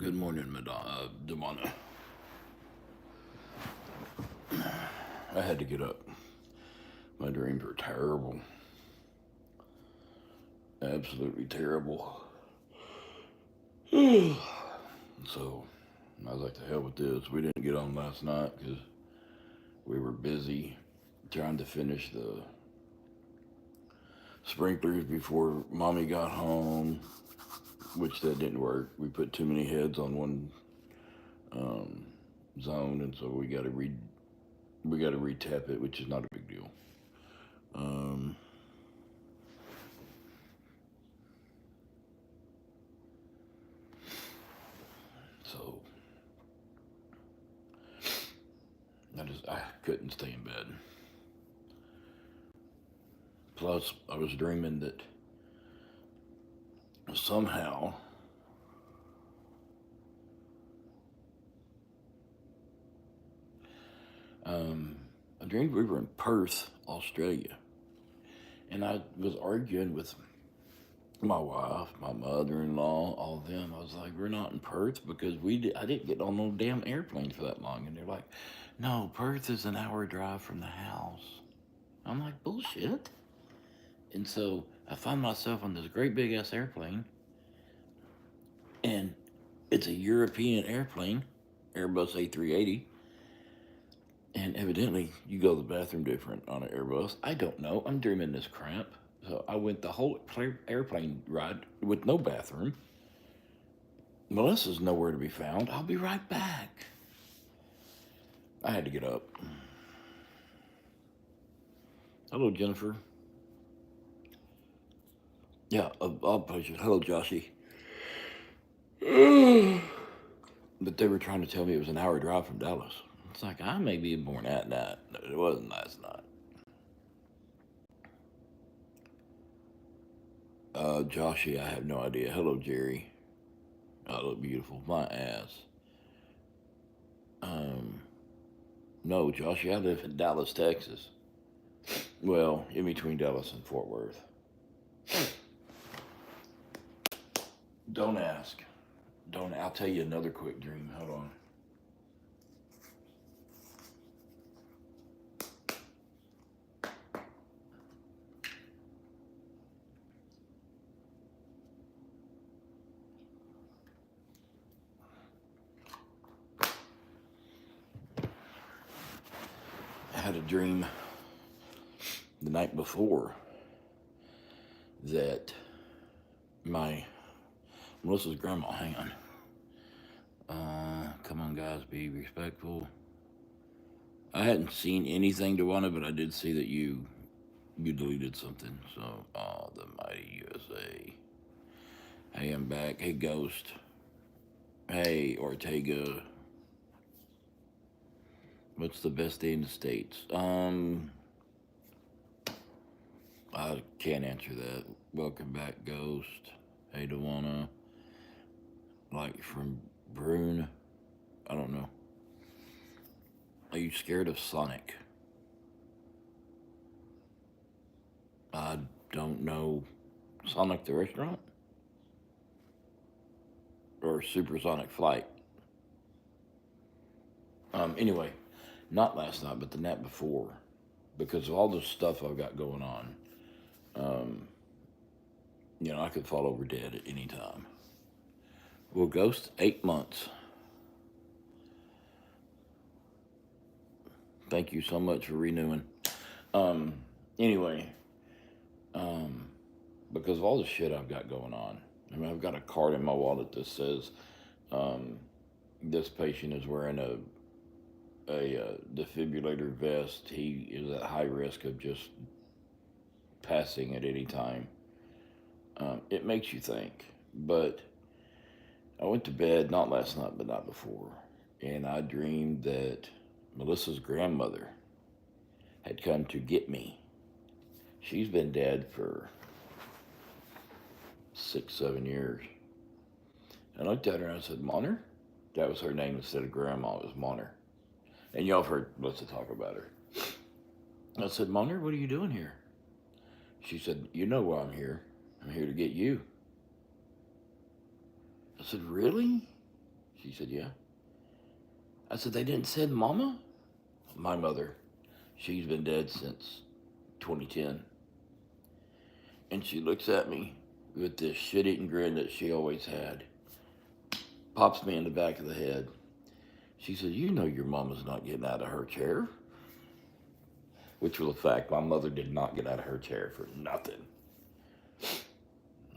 Good morning, Demona. I had to get up. My dreams were terrible. Absolutely terrible. So, I was like, to hell with this. We didn't get on last night because we were busy trying to finish the sprinklers before Mommy got home, which that didn't work. We put too many heads on one zone, and so we got to retap it, which is not a big deal. So I couldn't stay in bed. Plus, I was dreaming that somehow I dreamed we were in Perth, Australia, and I was arguing with my wife, my mother-in-law, all of them. I was like, "We're not in Perth because I didn't get on no damn airplane for that long." And they're like, "No, Perth is an hour drive from the house." I'm like, "Bullshit." And so I find myself on this great big ass airplane, and it's a European airplane, Airbus A380. And evidently, you go to the bathroom different on an Airbus. I don't know. I'm dreaming this crap. So I went the whole airplane ride with no bathroom. Melissa's nowhere to be found. I'll be right back. I had to get up. Hello, Jennifer. Yeah, I'll post you. Hello, Joshy. But they were trying to tell me it was an hour drive from Dallas. It's like, I may be born that night. It wasn't last night. Joshy, I have no idea. Hello, Jerry. I look beautiful. My ass. No, Joshy, I live in Dallas, Texas. Well, in between Dallas and Fort Worth. Don't ask. Don't. I'll tell you another quick dream. Hold on. I had a dream the night before that Melissa's grandma, hang on. Come on, guys, be respectful. I hadn't seen anything, Dewana, but I did see that you deleted something. So, the mighty USA. Hey, I'm back. Hey, Ghost. Hey, Ortega. What's the best day in the States? I can't answer that. Welcome back, Ghost. Hey, Dewana. Like from Brune. I don't know. Are you scared of Sonic? I don't know. Sonic the restaurant? Or Supersonic Flight? Anyway, not last night, but the night before. Because of all the stuff I've got going on. I could fall over dead at any time. Well, Ghost, 8 months. Thank you so much for renewing. Anyway, because of all the shit I've got going on. I mean, I've got a card in my wallet that says this patient is wearing a defibrillator vest. He is at high risk of just passing at any time. It makes you think. But I went to bed, not last night, but not before, and I dreamed that Melissa's grandmother had come to get me. She's been dead for 6, 7 years. I looked at her and I said, Monner? That was her name instead of grandma, it was Monner. And y'all have heard Melissa talk about her. I said, Monner, what are you doing here? She said, you know why I'm here. I'm here to get you. I said, really? She said, yeah. I said, they didn't send Mama? My mother, she's been dead since 2010. And she looks at me with this shit-eating grin that she always had. Pops me in the back of the head. She said, you know your mama's not getting out of her chair. Which was a fact. My mother did not get out of her chair for nothing.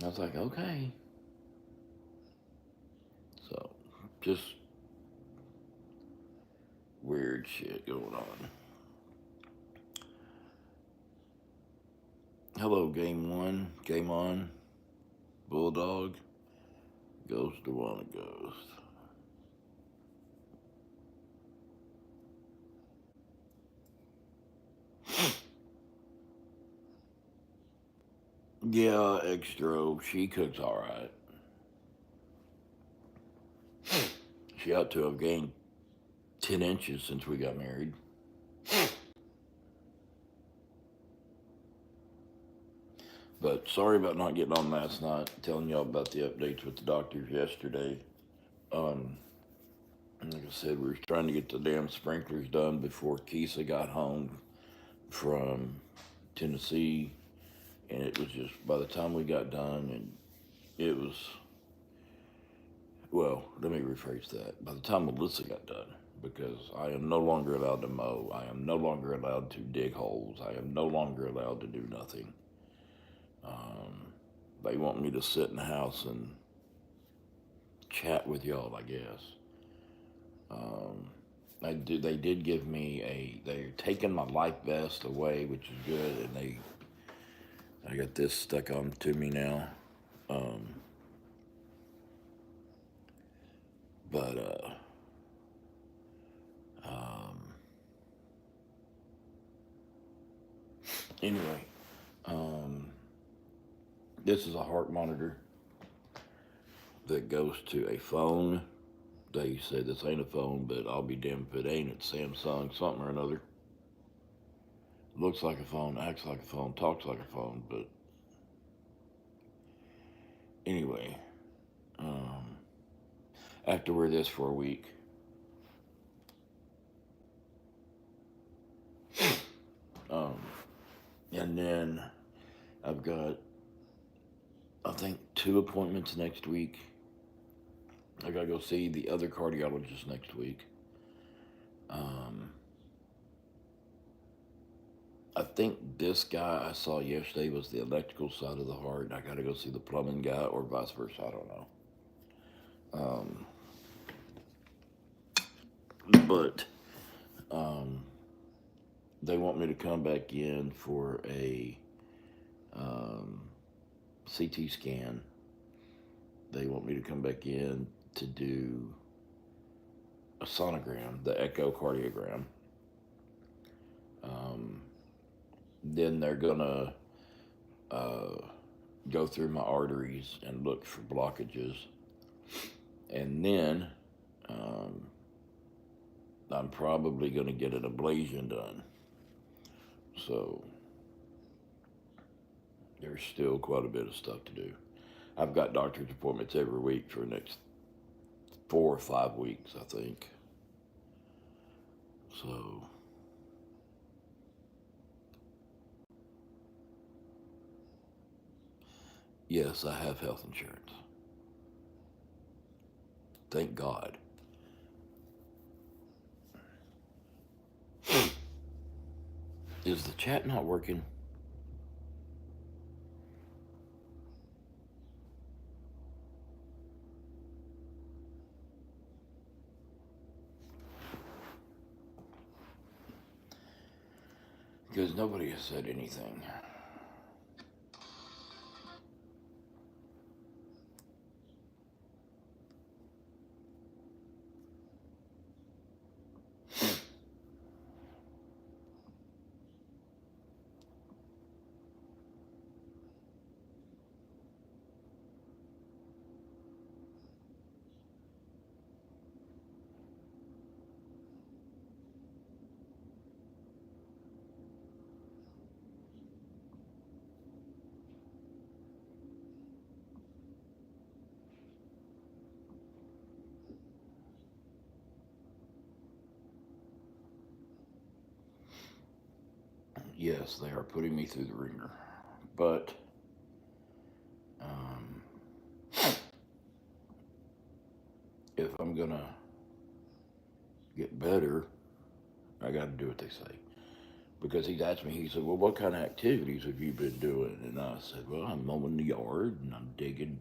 I was like, okay. So, just weird shit going on. Hello, Game On, Bulldog, Ghost to Wanna Ghost. Yeah, Extro, she cooks alright. She ought to have gained 10 inches since we got married. But sorry about not getting on last night, telling y'all about the updates with the doctors yesterday. Like I said, we were trying to get the damn sprinklers done before Kisa got home from Tennessee. And it was just, by the time we got done, and it was, well, let me rephrase that. By the time Melissa got done, because I am no longer allowed to mow, I am no longer allowed to dig holes, I am no longer allowed to do nothing. They want me to sit in the house and chat with y'all, I guess. They did give me they're taking my life vest away, which is good, and I got this stuck on to me now. Anyway, this is a heart monitor that goes to a phone. They say this ain't a phone, but I'll be damned if it ain't. It's Samsung something or another. Looks like a phone, acts like a phone, talks like a phone, but anyway, I have to wear this for a week. And then I've got, I think, 2 appointments next week. I gotta go see the other cardiologist next week. I think this guy I saw yesterday was the electrical side of the heart. I gotta go see the plumbing guy, or vice versa. I don't know. But they want me to come back in for a CT scan. They want me to come back in to do a sonogram, the echocardiogram. Then they're gonna go through my arteries and look for blockages. And then I'm probably gonna get an ablation done. So there's still quite a bit of stuff to do. I've got doctor's appointments every week for the next 4 or 5 weeks, I think. So yes, I have health insurance. Thank God. Is the chat not working? Because nobody has said anything. yes, they are putting me through the ringer. But um, if I'm going to get better, I got to do what they say. Because he's asked me, he said, well, what kind of activities have you been doing? And I said, well, I'm mowing the yard and I'm digging,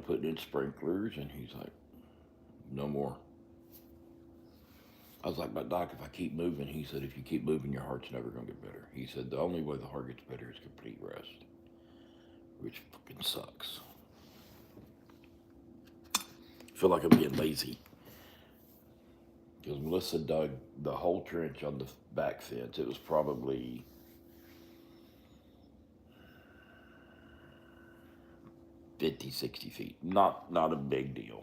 putting in sprinklers. And he's like, no more. I was like, but doc, if I keep moving, he said, if you keep moving, your heart's never going to get better. He said, the only way the heart gets better is complete rest, which fucking sucks. I feel like I'm being lazy. Because Melissa dug the whole trench on the back fence. It was probably 50, 60 feet. Not a big deal.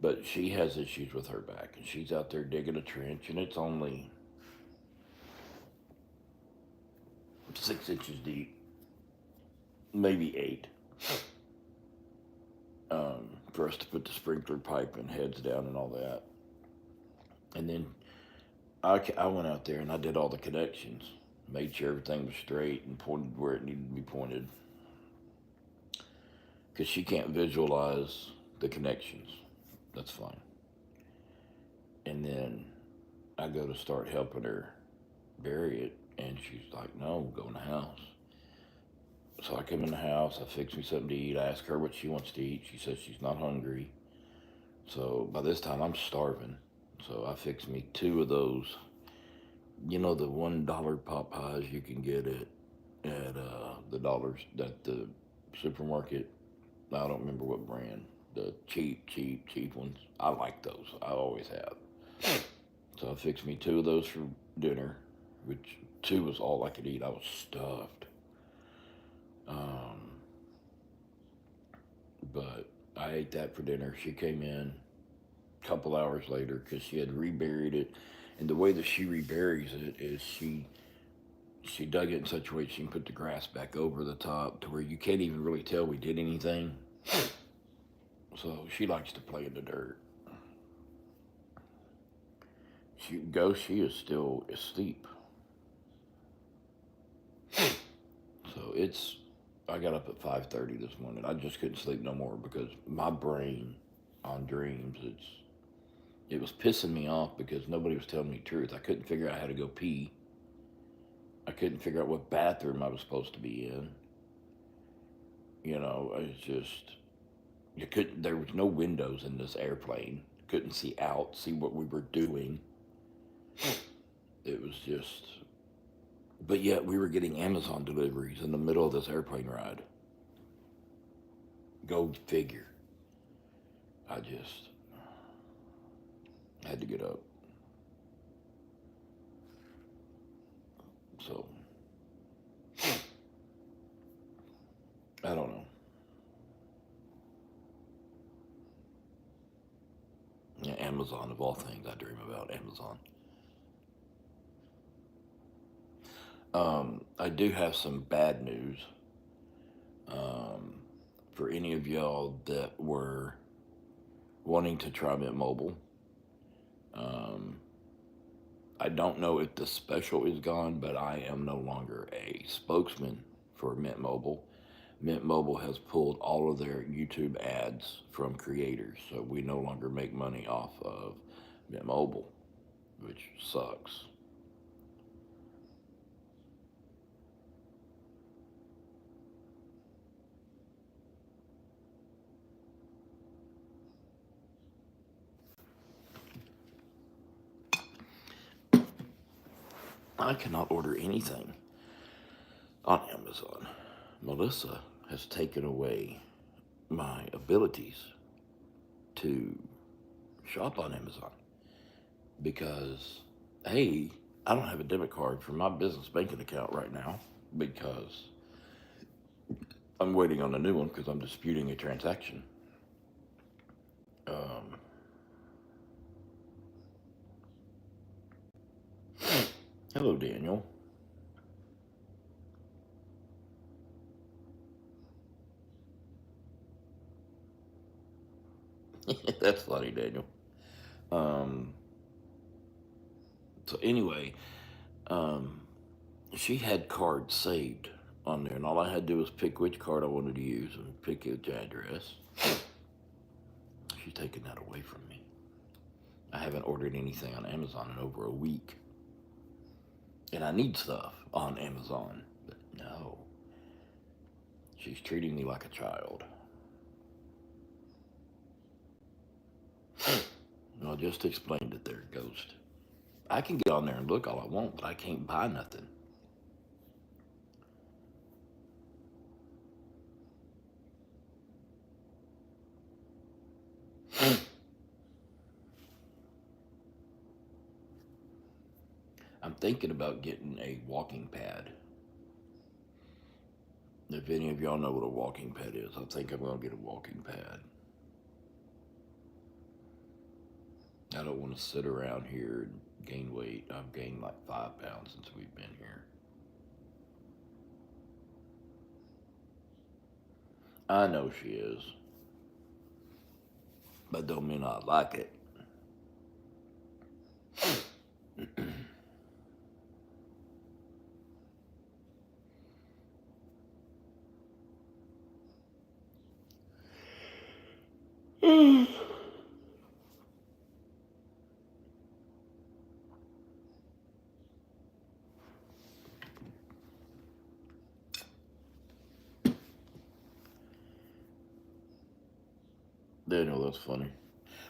But she has issues with her back. And she's out there digging a trench. And it's only 6 inches deep. Maybe 8. For us to put the sprinkler pipe and heads down and all that. And then I went out there and I did all the connections. Made sure everything was straight and pointed where it needed to be pointed. Because she can't visualize the connections. That's fine. And then I go to start helping her bury it. And she's like, no, go in the house. So I come in the house, I fix me something to eat. I ask her what she wants to eat. She says she's not hungry. So by this time, I'm starving. So I fix me 2 of those, the $1 pot pies you can get at the dollars at the supermarket. I don't remember what brand. The cheap ones. I like those. I always have. So I fixed me 2 of those for dinner, which 2 was all I could eat. I was stuffed. But I ate that for dinner. She came in a couple hours later because she had reburied it. And the way that she reburies it is she dug it in such a way she can put the grass back over the top to where you can't even really tell we did anything. So she likes to play in the dirt. She is still asleep. So I got up at 5:30 this morning. I just couldn't sleep no more because my brain on dreams, it was pissing me off because nobody was telling me the truth. I couldn't figure out how to go pee. I couldn't figure out what bathroom I was supposed to be in. There was no windows in this airplane. Couldn't see out, see what we were doing. It was just, but yet we were getting Amazon deliveries in the middle of this airplane ride. Go figure. I just had to get up. So, I don't know. Yeah, Amazon, of all things, I dream about Amazon. I do have some bad news. For any of y'all that were wanting to try Mint Mobile, I don't know if the special is gone, but I am no longer a spokesman for Mint Mobile. Mint Mobile has pulled all of their YouTube ads from creators, so we no longer make money off of Mint Mobile, which sucks. I cannot order anything on Amazon. Melissa has taken away my abilities to shop on Amazon because, hey, I don't have a debit card for my business banking account right now because I'm waiting on a new one because I'm disputing a transaction. Hello, Daniel. That's funny, Daniel. So anyway, Um, she had cards saved on there, and all I had to do was pick which card I wanted to use and pick its address. She's taking that away from me. I haven't ordered anything on Amazon in over a week. And I need stuff on Amazon. But no. She's treating me like a child. Well, just explained it there, Ghost. I can get on there and look all I want, but I can't buy nothing. I'm thinking about getting a walking pad. If any of y'all know what a walking pad is, I think I'm going to get a walking pad. I don't want to sit around here and gain weight. I've gained like 5 pounds since we've been here. I know she is. But don't mean I like it. Daniel, that's funny.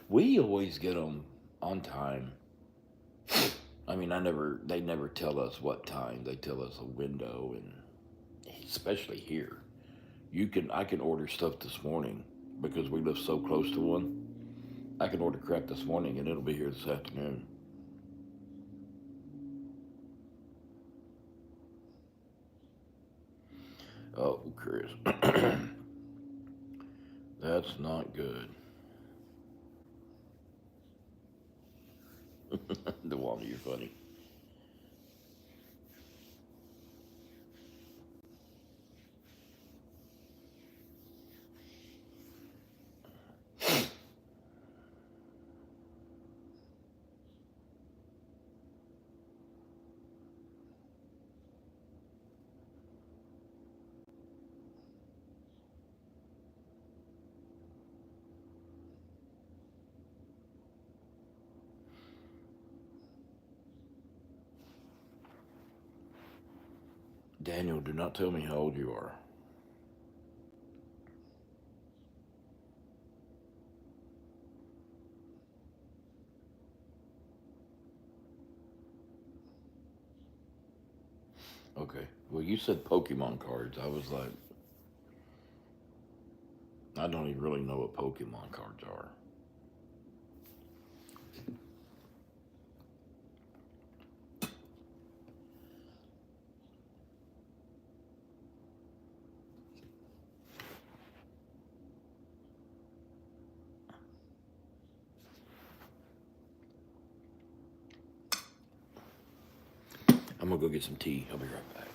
We always get them on time. I mean, they never tell us what time. They tell us a window, and especially here, I can order stuff this morning because we live so close to one. I can order crap this morning, and it'll be here this afternoon. Oh, Chris, that's not good. The Wanda, you're funny. Daniel, do not tell me how old you are. Okay. Well, you said Pokemon cards. I was like, I don't even really know what Pokemon cards are. I'm gonna go get some tea. I'll be right back.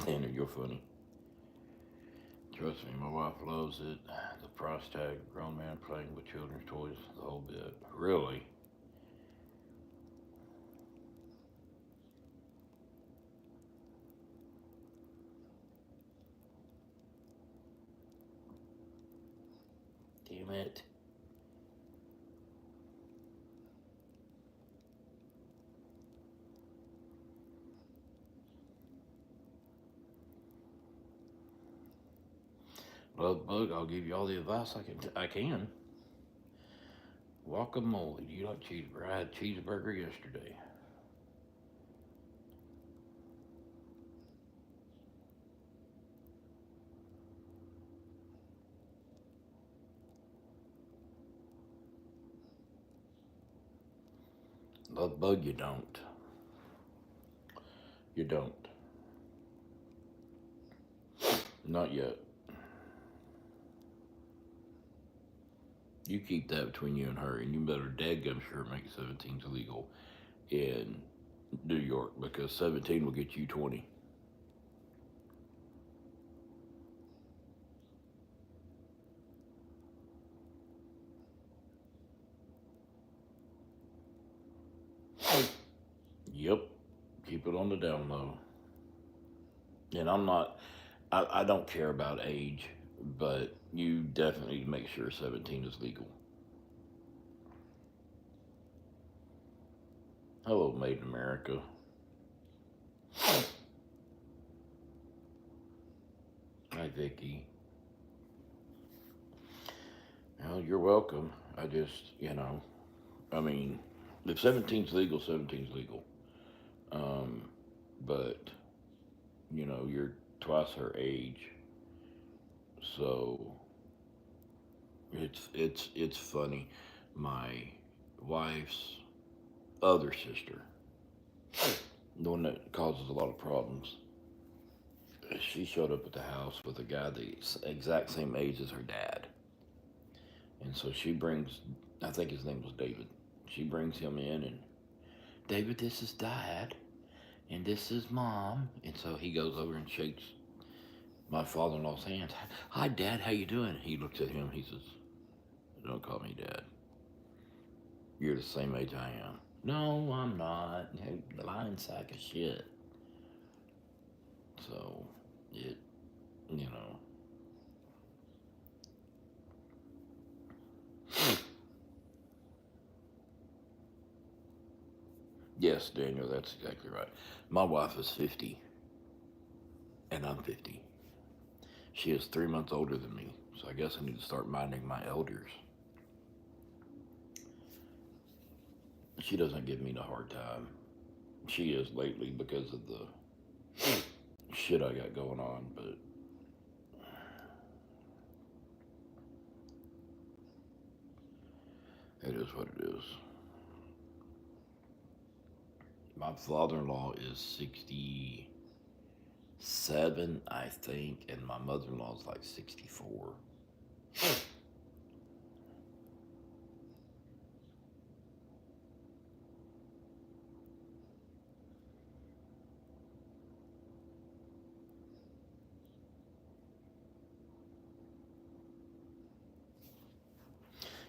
Daniel, you're funny. Trust me, my wife loves it. The price tag, grown man playing with children's toys, the whole bit. Really? Damn it. Love bug, I'll give you all the advice I can. Guacamole. Do you like cheeseburger? I had cheeseburger yesterday. Love bug, you don't. You don't. Not yet. You keep that between you and her, and you better dadgum sure make 17's illegal in New York, because 17 will get you 20. Yep. Keep it on the down low. And I don't care about age, but you definitely need to make sure 17 is legal. Hello, Made in America. Hi, Vicky. Well, you're welcome. I just, I mean, if 17's legal, 17's legal. Um, but, you're twice her age. So it's funny. My wife's other sister, the one that causes a lot of problems, she showed up at the house with a guy the exact same age as her dad. And so she brings, I think his name was David. She brings him in, and David, this is Dad, and this is Mom. And so he goes over and shakes my father-in-law's hand. Hi, Dad, how you doing? He looks at him, he says, don't call me Dad. You're the same age I am. No, I'm not. Hey, lying sack of shit. So, it, you know. Yes, Daniel, that's exactly right. My wife is 50, and I'm 50. She is 3 months older than me, so I guess I need to start minding my elders. She doesn't give me the hard time. She is lately because of the shit I got going on, but it is what it is. My father-in-law is 67, I think, and my mother-in-law is like 64.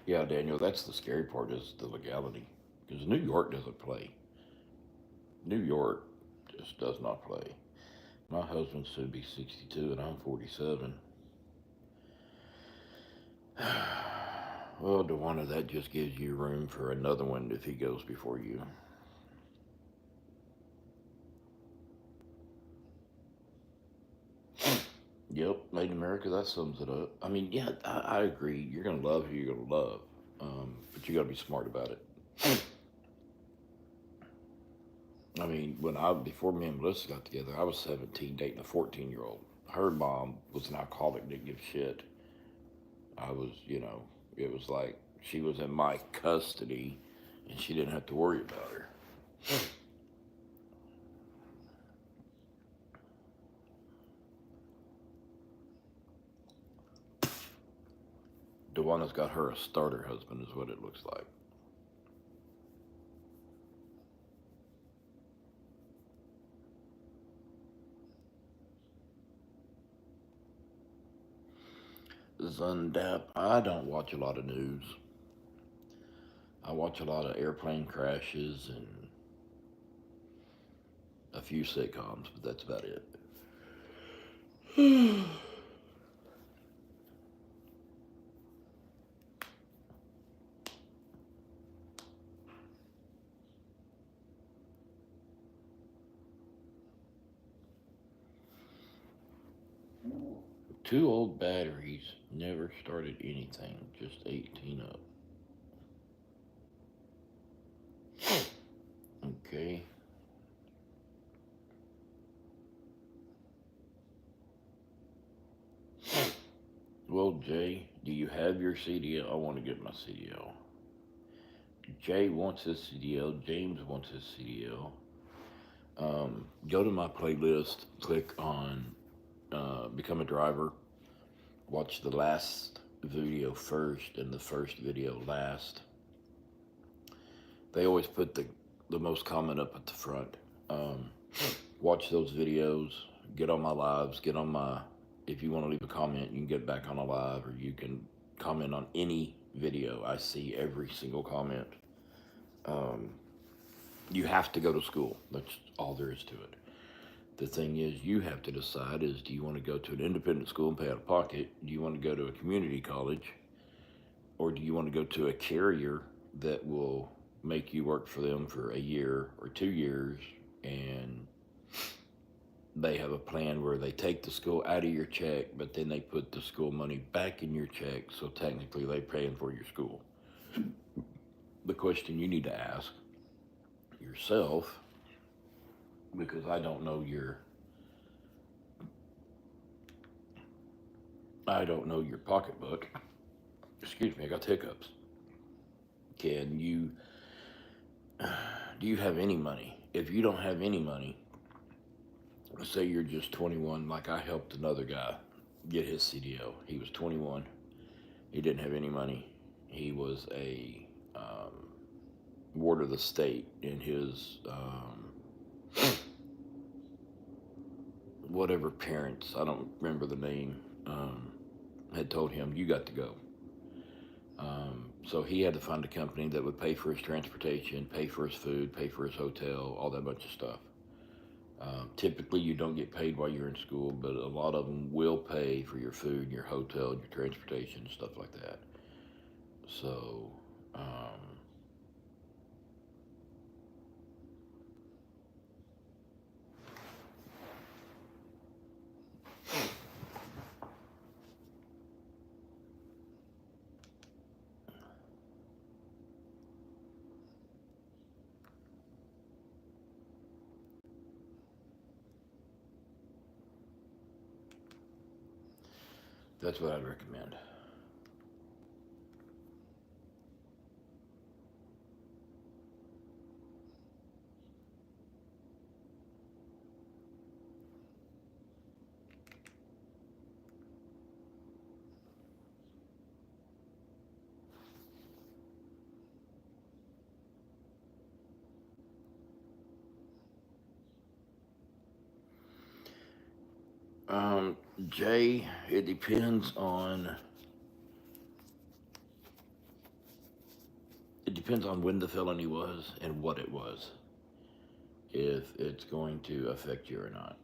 Yeah, Daniel, that's the scary part, is the legality. Because New York doesn't play. New York just does not play. My husband's soon to be 62 and I'm 47. Well, Dewana, that just gives you room for another one if he goes before you. Yep, Made in America, that sums it up. I mean, yeah, I agree. You're going to love who you're going to love, but you got to be smart about it. I mean, before me and Melissa got together, I was 17 dating a 14-year-old. Her mom was an alcoholic, didn't give a shit. I was, it was like she was in my custody and she didn't have to worry about her. Dewana's got her a starter husband, is what it looks like. Zundap, I don't watch a lot of news. I watch a lot of airplane crashes and a few sitcoms, but that's about it. 2 old batteries, never started anything, just 18 up. Okay. Well, Jay, do you have your CDL? I want to get my CDL. Jay wants his CDL. James wants his CDL. Go to my playlist, click on Become a Driver. Watch the last video first and the first video last. They always put the most comment up at the front. Watch those videos. Get on my lives. Get on my. If you want to leave a comment, you can get back on a live, or you can comment on any video. I see every single comment. You have to go to school. That's all there is to it. The thing is, you have to decide is, do you want to go to an independent school and pay out of pocket? Do you want to go to a community college? Or do you want to go to a carrier that will make you work for them for a year or 2 years, and they have a plan where they take the school out of your check, but then they put the school money back in your check, so technically they're paying for your school. The question you need to ask yourself, because I don't know your pocketbook. Excuse me, I got hiccups. Do you have any money? If you don't have any money, say you're just 21, like I helped another guy get his CDL. He was 21. He didn't have any money. He was a ward of the state, and his whatever parents, I don't remember the name, had told him, you got to go. So he had to find a company that would pay for his transportation, pay for his food, pay for his hotel, all that bunch of stuff. Typically, you don't get paid while you're in school, but a lot of them will pay for your food, your hotel, your transportation, stuff like that. So, that's what I'd recommend. Jay, it depends on when the felony was and what it was, if it's going to affect you or not.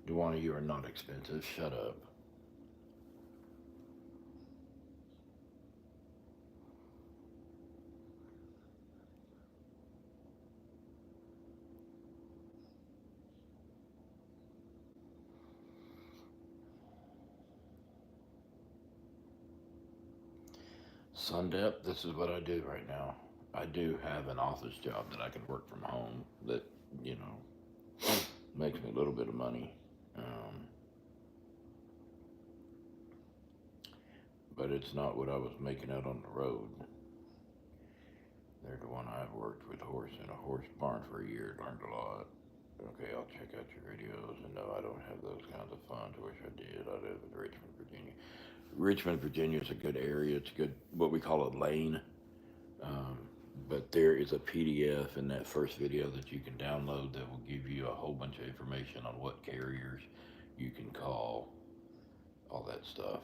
Duana, you are not expensive. Shut up. Sundep, this is what I do right now. I do have an office job that I can work from home that, you know, makes me a little bit of money. But it's not what I was making out on the road. They're the one I've worked with horse in a horse barn for a year, learned a lot. Okay, I'll check out your videos. And no, I don't have those kinds of funds. I wish I did. I live in Richmond, Virginia. Richmond, Virginia is a good area. It's a good, what we call a lane. Um, but there is a PDF in that first video that you can download that will give you a whole bunch of information on what carriers you can call, all that stuff.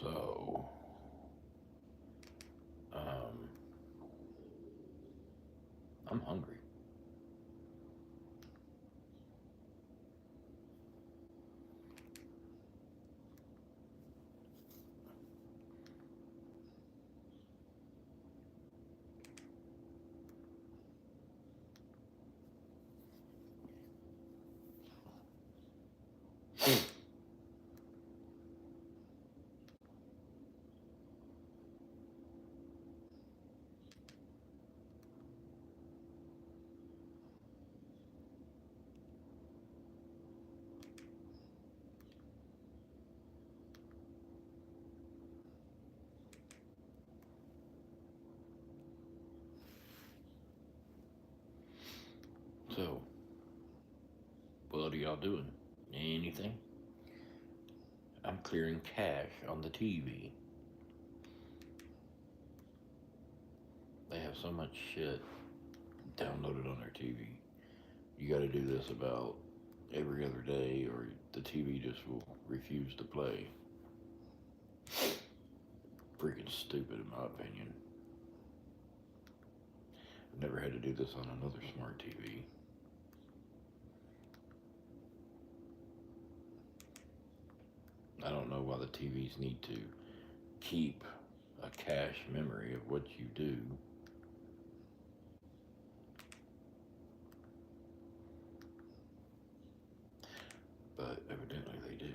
So, I'm hungry. So, what are y'all doing? Anything? I'm clearing cache on the TV. They have so much shit downloaded on their TV. You gotta do this about every other day or the TV just will refuse to play. Freaking stupid in my opinion. I've never had to do this on another smart TV. I don't know why the TVs need to keep a cache memory of what you do. But evidently they do.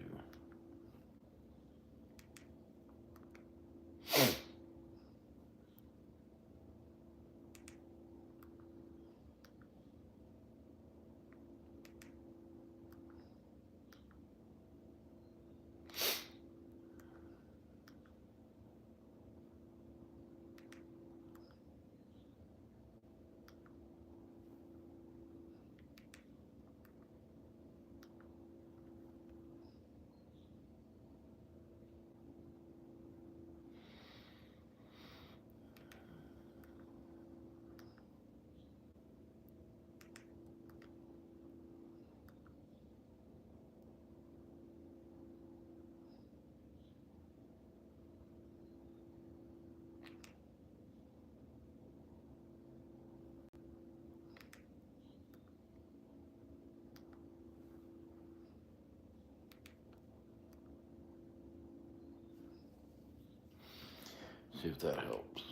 See if that helps.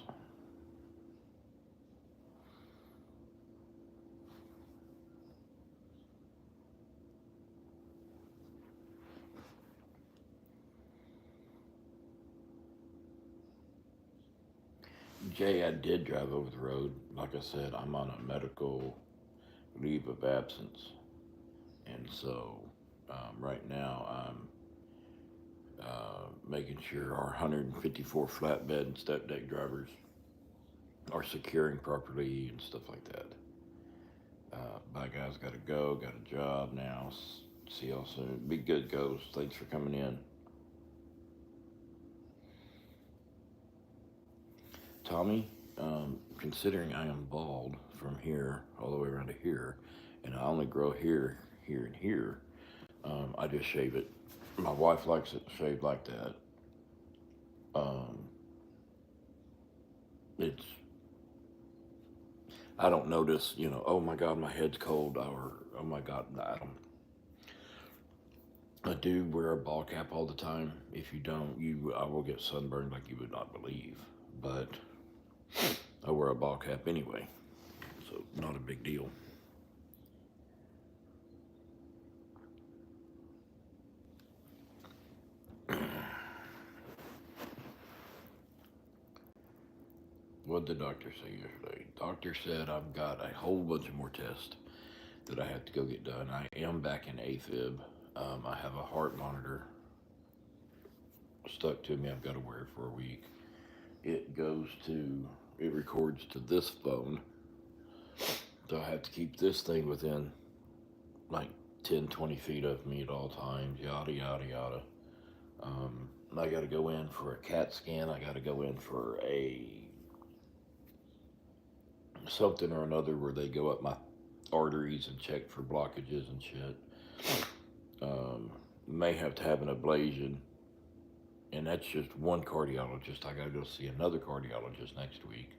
Jay, I did drive over the road. Like I said, I'm on a medical leave of absence. And so right now I'm making sure our 154 flatbed and step deck drivers are securing properly and stuff like that. My guy's got to go, got a job now. See y'all soon. Be good, Ghost. Thanks for coming in. Tommy, considering I am bald from here all the way around to here, and I only grow here, here, and here, I just shave it. My wife likes it shaved like that. It's I don't notice, oh my God, my head's cold, or oh my God, I don't. I do wear a ball cap all the time. If you don't, I will get sunburned like you would not believe. But I wear a ball cap anyway, so not a big deal. What did the doctor say yesterday? Doctor said I've got a whole bunch of more tests that I have to go get done. I am back in AFib. I have a heart monitor stuck to me. I've got to wear it for a week. It records to this phone. So I have to keep this thing within like 10, 20 feet of me at all times, yada, yada, yada. I got to go in for a CAT scan. I got to go in for a something or another where they go up my arteries and check for blockages and shit. May have to have an ablation, and that's just one cardiologist. I got to go see another cardiologist next week.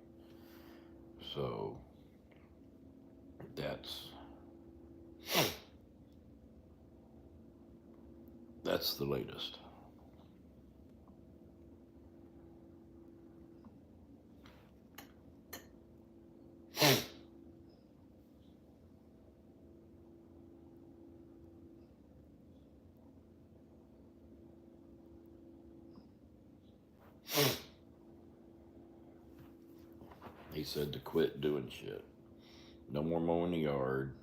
So that's the latest. He said to quit doing shit. No more mowing the yard.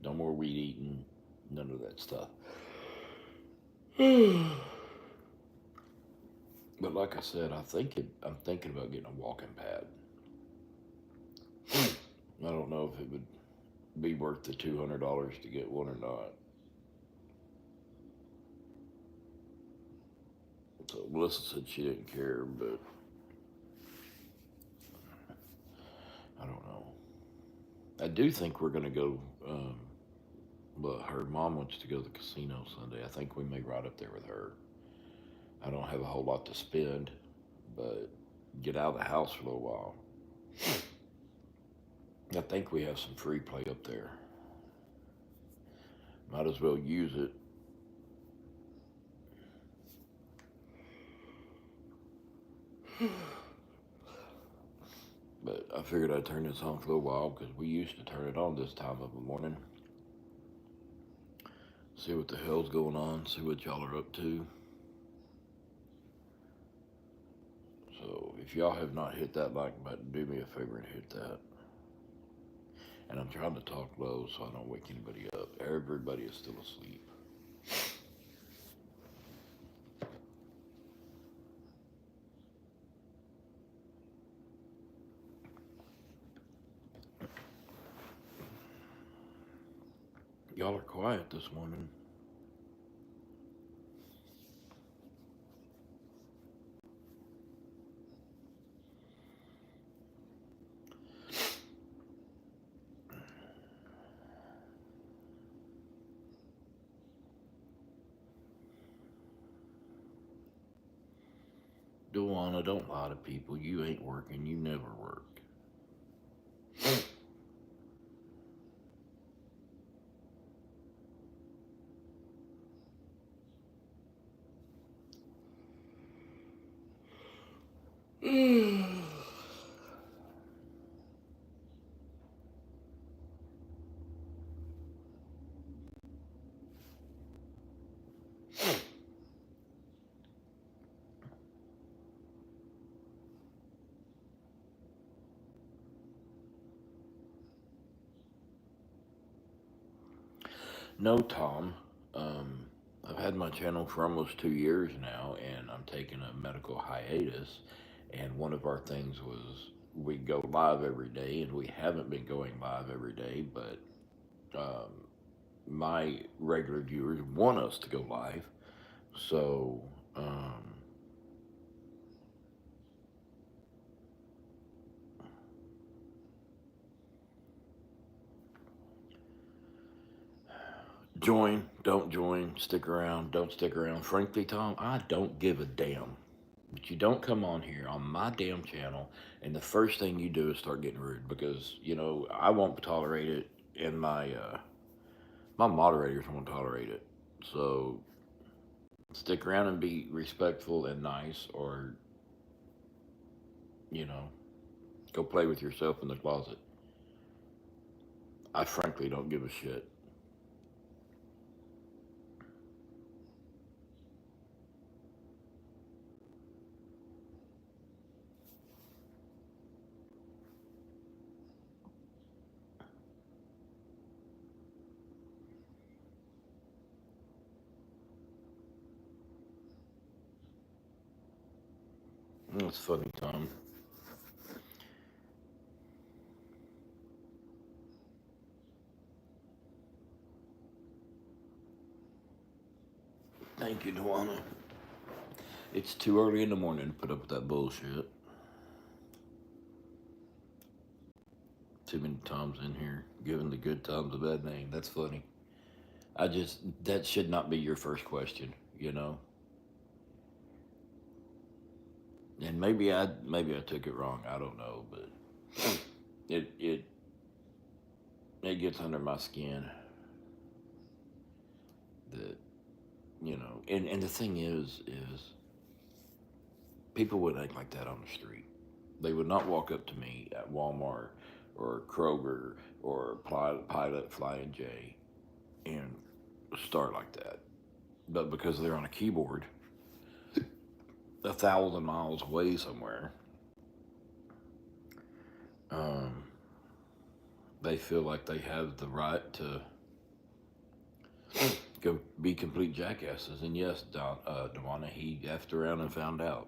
No more weed eating. None of that stuff. But like I said, I'm thinking about getting a walking pad. I don't know if it would be worth the $200 to get one or not. So Melissa said she didn't care, but I don't know. I do think we're going to go, but her mom wants to go to the casino Sunday. I think we may ride up there with her. I don't have a whole lot to spend, but get out of the house for a little while. I think we have some free play up there. Might as well use it. But I figured I'd turn this on for a little while because we used to turn it on this time of the morning. See what the hell's going on, see what y'all are up to. So if y'all have not hit that like button, do me a favor and hit that. And I'm trying to talk low so I don't wake anybody up. Everybody is still asleep. Y'all are quiet this morning. Duana, don't lie to people. You ain't working. You never work. No, Tom. I've had my channel for almost 2 years now, and I'm taking a medical hiatus. And one of our things was we go live every day, and we haven't been going live every day, but um, my regular viewers want us to go live. So, join, don't join, stick around, don't stick around. Frankly, Tom, I don't give a damn. But you don't come on here on my damn channel and the first thing you do is start getting rude because, I won't tolerate it and my moderators won't tolerate it. So stick around and be respectful and nice or, you know, go play with yourself in the closet. I frankly don't give a shit. That's funny, Tom. Thank you, Pawna. It's too early in the morning to put up with that bullshit. Too many times in here, giving the good times a bad name. That's funny. That should not be your first question, you know? And maybe I took it wrong. I don't know, but it it it gets under my skin that, and the thing is people would act like that on the street. They would not walk up to me at Walmart or Kroger or Pilot Flying J and start like that. But because they're on a keyboard 1,000 miles away somewhere, um, they feel like they have the right to go be complete jackasses. And yes, Dewana, he effed around and found out.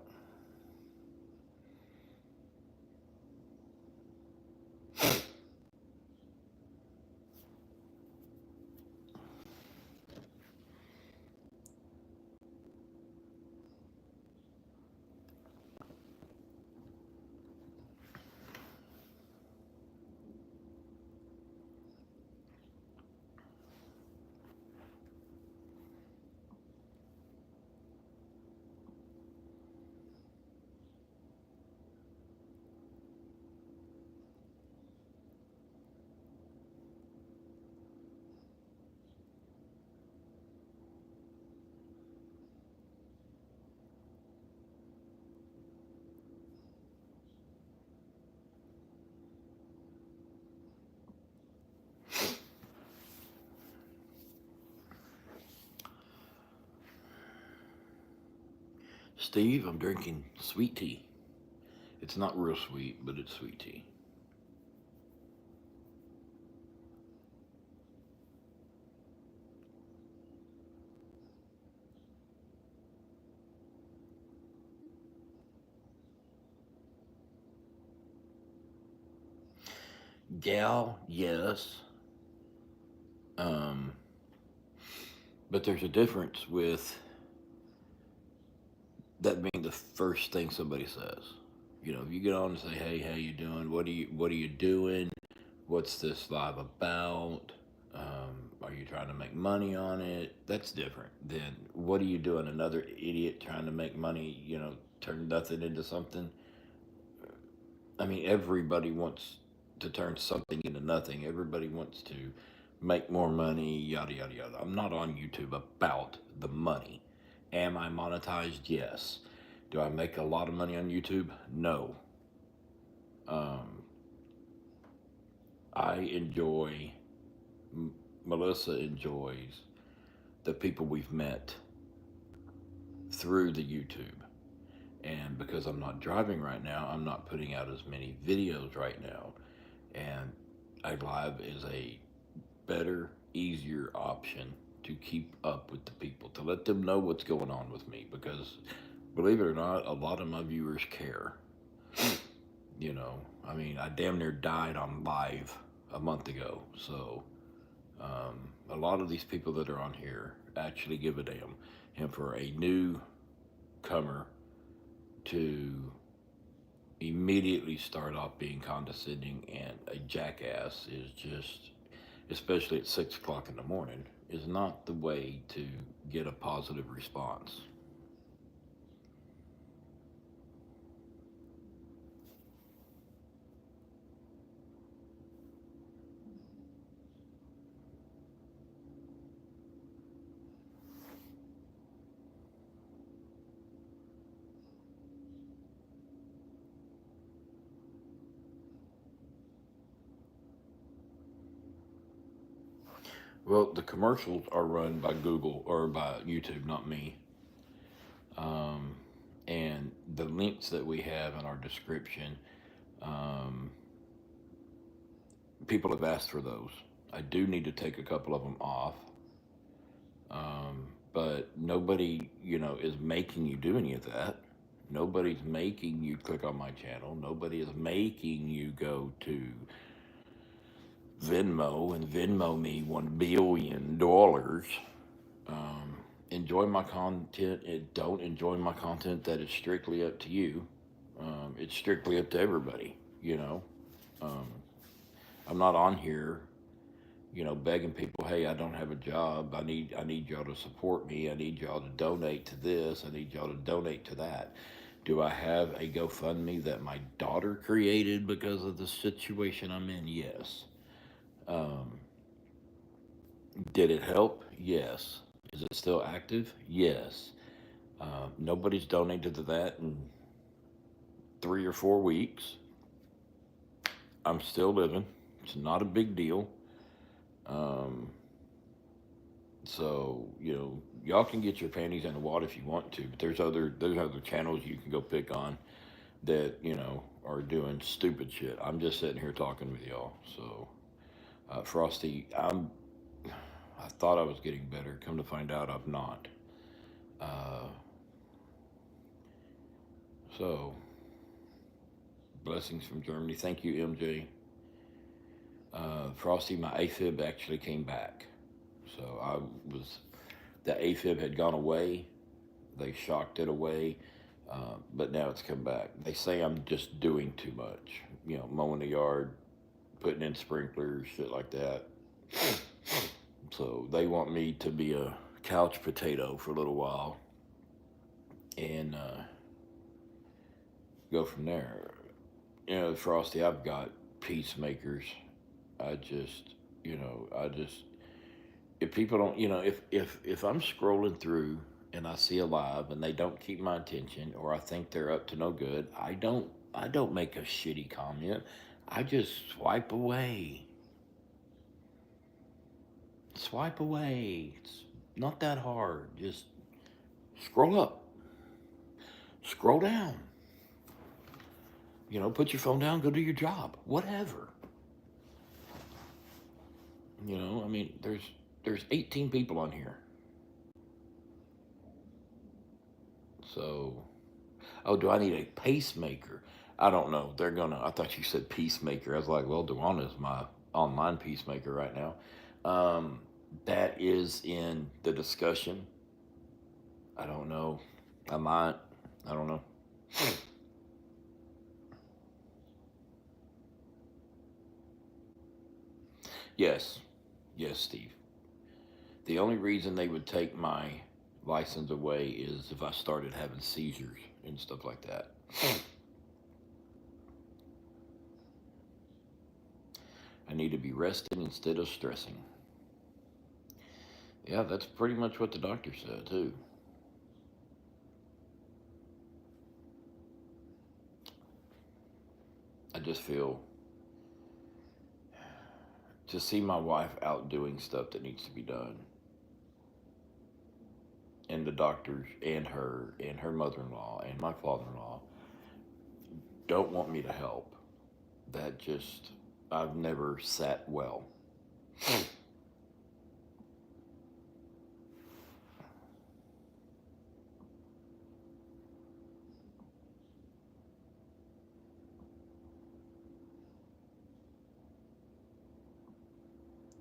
Steve, I'm drinking sweet tea. It's not real sweet, but it's sweet tea. Gal, yes. Um, but there's a difference with that being the first thing somebody says. If you get on and say, "Hey, how you doing? What are you doing? What's this live about? Are you trying to make money on it?" That's different than what are you doing? Another idiot trying to make money. Turn nothing into something. I mean, everybody wants to turn something into nothing. Everybody wants to make more money, yada, yada, yada. I'm not on YouTube about the money. Am I monetized? Yes. Do I make a lot of money on YouTube? No. Um, I enjoy, Melissa enjoys the people we've met through the YouTube. And because I'm not driving right now, I'm not putting out as many videos right now. And iLive is a better, easier option to keep up with the people, to let them know what's going on with me. Because believe it or not, a lot of my viewers care. I mean, I damn near died on live a month ago. So a lot of these people that are on here actually give a damn. And for a newcomer to immediately start off being condescending and a jackass is just, especially at 6 o'clock in the morning, is not the way to get a positive response. Well, the commercials are run by Google or by YouTube, not me. Um, and the links that we have in our description, um, people have asked for those. I do need to take a couple of them off. But nobody, is making you do any of that. Nobody's making you click on my channel. Nobody is making you go to Venmo and Venmo me $1 billion. Enjoy my content and don't enjoy my content. That is strictly up to you. It's strictly up to everybody. Um, I'm not on here, begging people, hey, I don't have a job. I need y'all to support me. I need y'all to donate to this. I need y'all to donate to that. Do I have a GoFundMe that my daughter created because of the situation I'm in? Yes. Um, did it help? Yes. Is it still active? Yes. Nobody's donated to that in 3 or 4 weeks. I'm still living. It's not a big deal. Um, so y'all can get your panties in the water if you want to, but there's other channels you can go pick on that are doing stupid shit. I'm just sitting here talking with y'all. So Frosty, I thought I was getting better. Come to find out, I'm not. Uh, so blessings from Germany. Thank you, MJ. Frosty, my AFib actually came back. So the AFib had gone away. They shocked it away, but now it's come back. They say I'm just doing too much. Mowing the yard, putting in sprinklers, shit like that. So they want me to be a couch potato for a little while and go from there. Frosty, I've got peacemakers. I just, if people don't, if I'm scrolling through and I see a live and they don't keep my attention, or I think they're up to no good, I don't make a shitty comment. I just swipe away. Swipe away. It's not that hard. Just scroll up. Scroll down. Put your phone down, go do your job. Whatever. I mean, there's 18 people on here. So, oh, do I need a pacemaker? I don't know. I thought you said peacemaker. I was like, well, Dewana's my online peacemaker right now. That is in the discussion. I don't know. I might. I don't know. Yes. Yes, Steve. The only reason they would take my license away is if I started having seizures and stuff like that. I need to be resting instead of stressing. Yeah, that's pretty much what the doctor said, too. I just feel to see my wife out doing stuff that needs to be done, and the doctors and her mother-in-law and my father-in-law don't want me to help. That just, I've never sat well.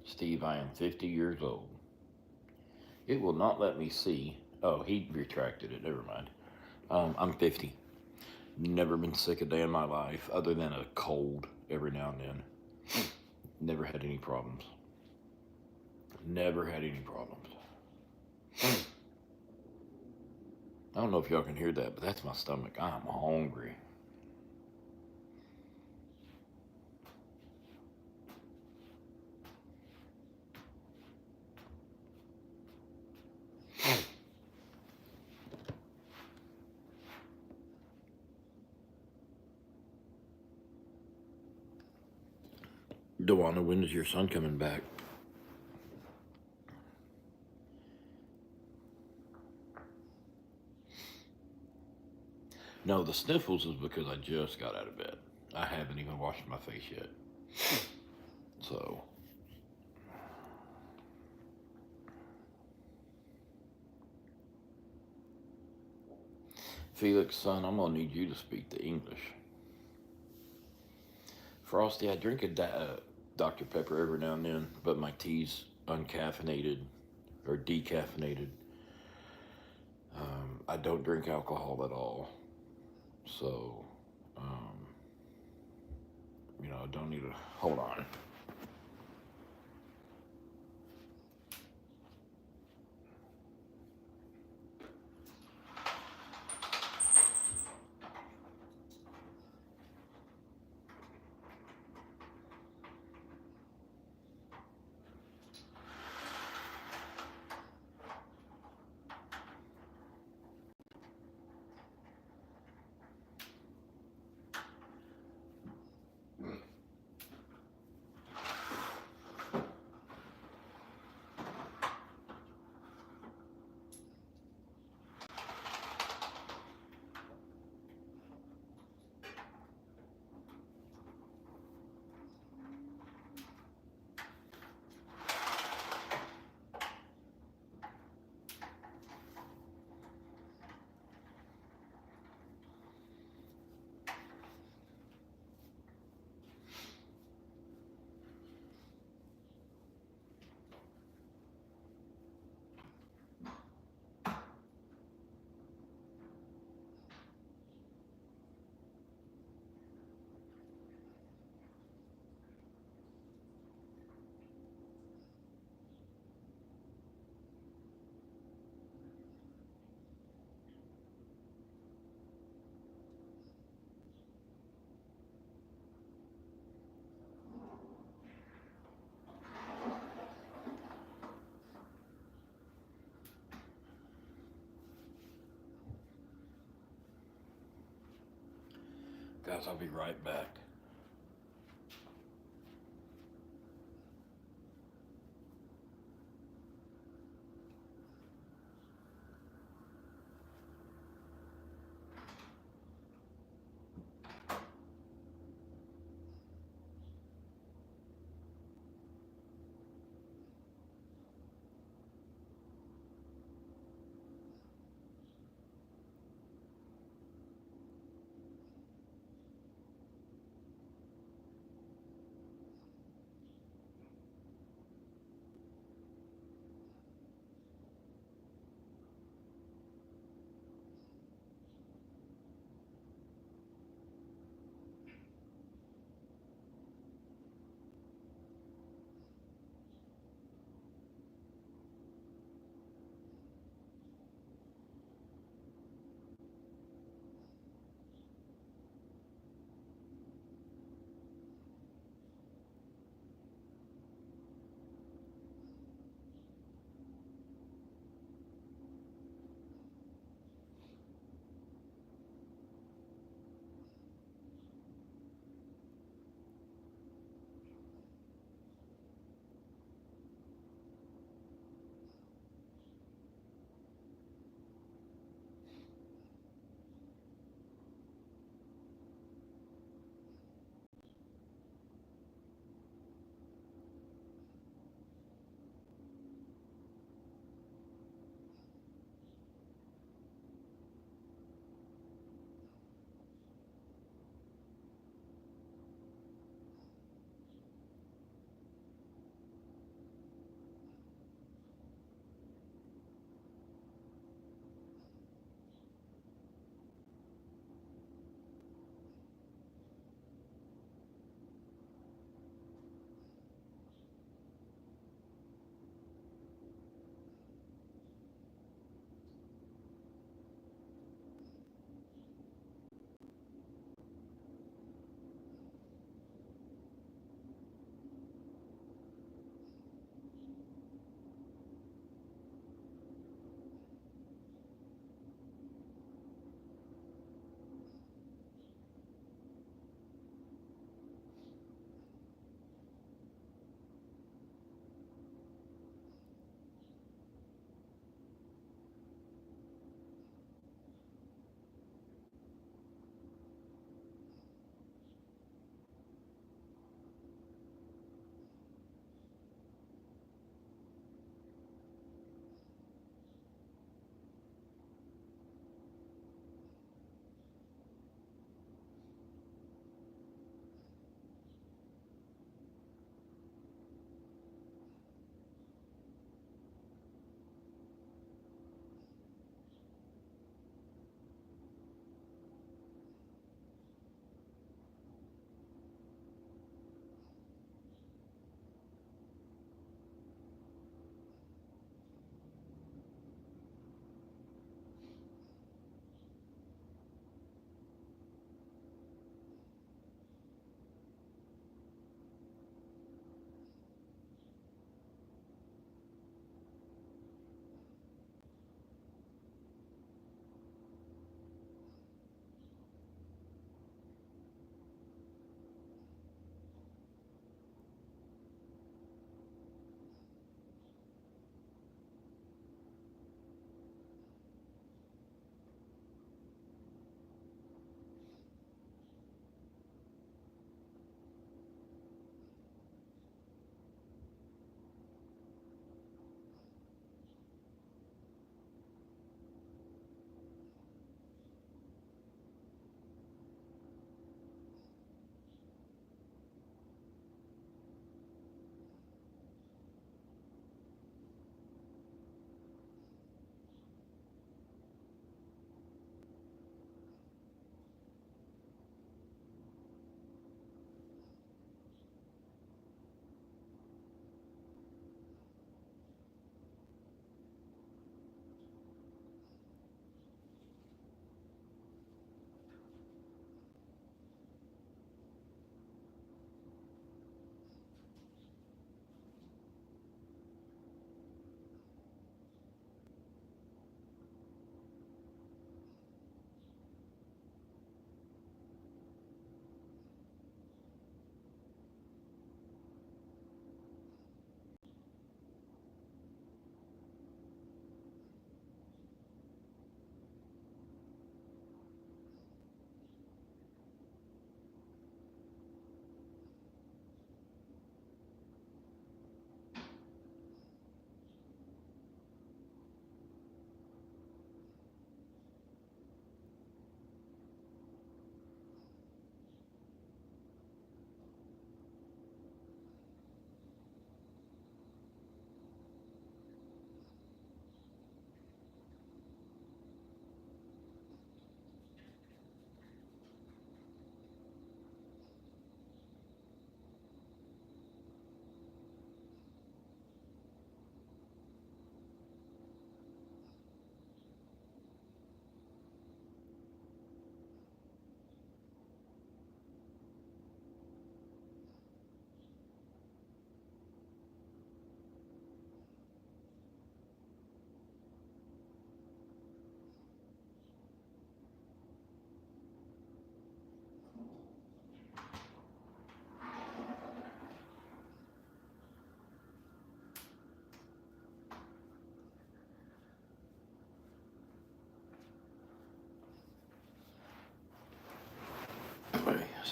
Steve, I am 50 years old. It will not let me see. Oh, he retracted it. Never mind. I'm 50. Never been sick a day in my life other than a cold every now and then. Never had any problems. Never had any problems. I don't know if y'all can hear that, but that's my stomach. I'm hungry. Dewana, when is your son coming back? No, the sniffles is because I just got out of bed. I haven't even washed my face yet. So, Felix, son, I'm gonna need you to speak the English. Frosty, I drink a Dr. Pepper every now and then, but my tea's uncaffeinated or decaffeinated. I don't drink alcohol at all. So, um, I don't need to. Hold on. Guys, I'll be right back.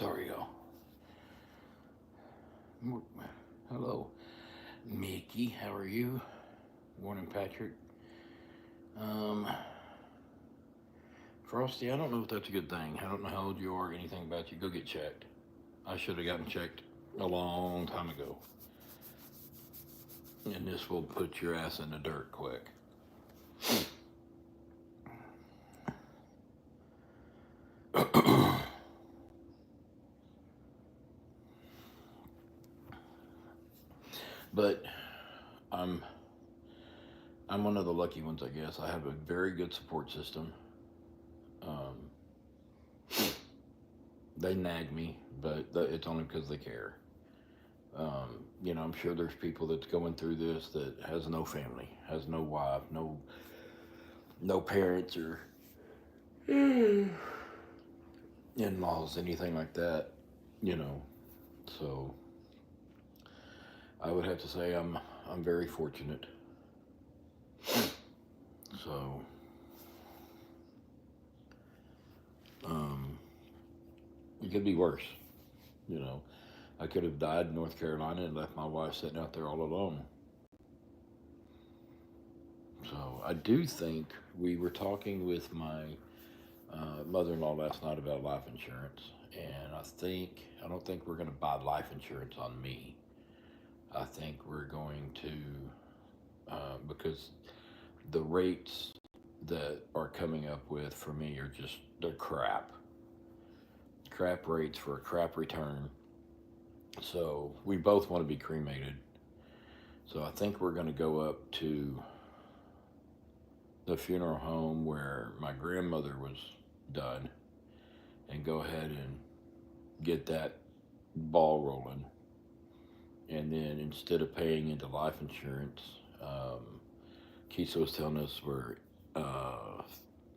Sorry, y'all. Hello, Mickey. How are you? Morning, Patrick. Frosty, I don't know if that's a good thing. I don't know how old you are or anything about you. Go get checked. I should have gotten checked a long time ago. And this will put your ass in the dirt quick. But I'm one of the lucky ones, I guess. I have a very good support system. They nag me, but it's only because they care. You know, I'm sure there's people that's going through this that has no family, has no wife, no parents or in-laws, anything like that. You know, so I would have to say I'm very fortunate. So, it could be worse. You know, I could have died in North Carolina and left my wife sitting out there all alone. So I do think we were talking with my mother-in-law last night about life insurance, and I don't think we're going to buy life insurance on me. I think we're going to, because the rates that are coming up with for me are just, they're crap rates for a crap return. So we both want to be cremated. So I think we're going to go up to the funeral home where my grandmother was done and go ahead and get that ball rolling. And then instead of paying into life insurance, Keisha was telling us where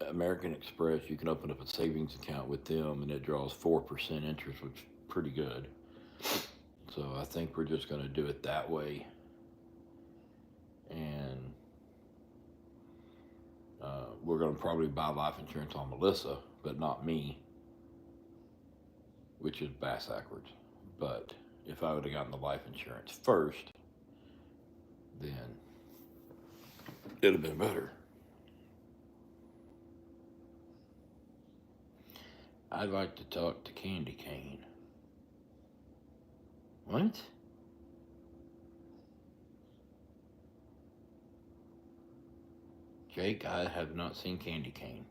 American Express, you can open up a savings account with them and it draws 4% interest, which is pretty good. So I think we're just going to do it that way. And we're going to probably buy life insurance on Melissa, but not me, which is bass backwards. But if I would have gotten the life insurance first, then it'd have been better. I'd like to talk to Candy Cane. What? Jake, I have not seen Candy Cane.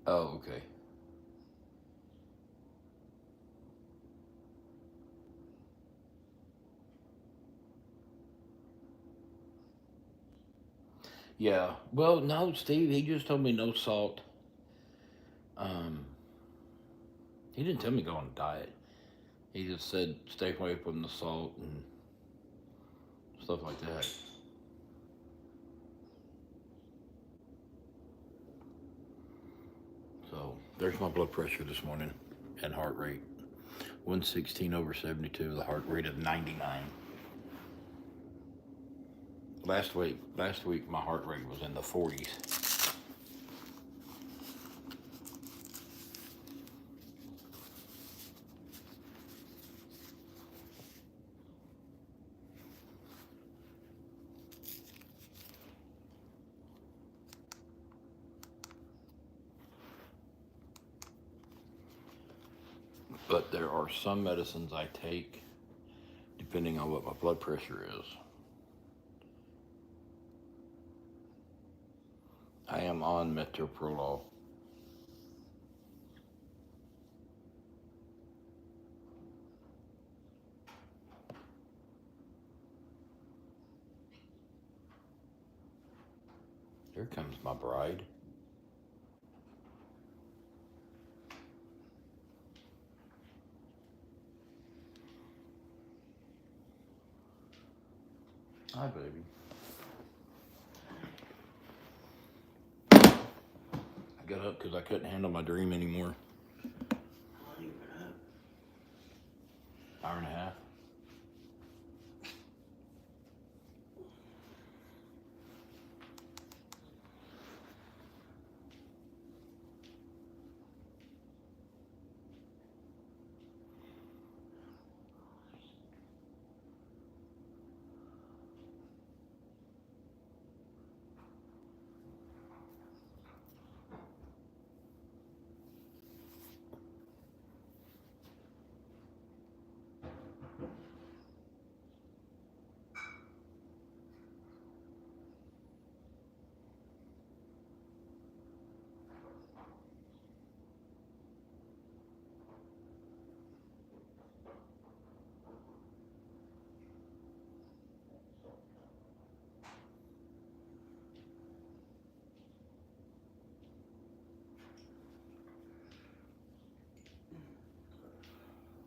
Oh, okay. Yeah. Well, no, Steve, he just told me no salt. Um, he didn't tell me go on a diet. He just said stay away from the salt and stuff like that. So there's my blood pressure this morning and heart rate. 116/72, the heart rate of 99. Last week, my heart rate was in the 40s. But there are some medicines I take depending on what my blood pressure is. I am on metoprolol. Here comes my bride. Hi, baby. I got up because I couldn't handle my dream anymore. How long you been up? Hour and a half.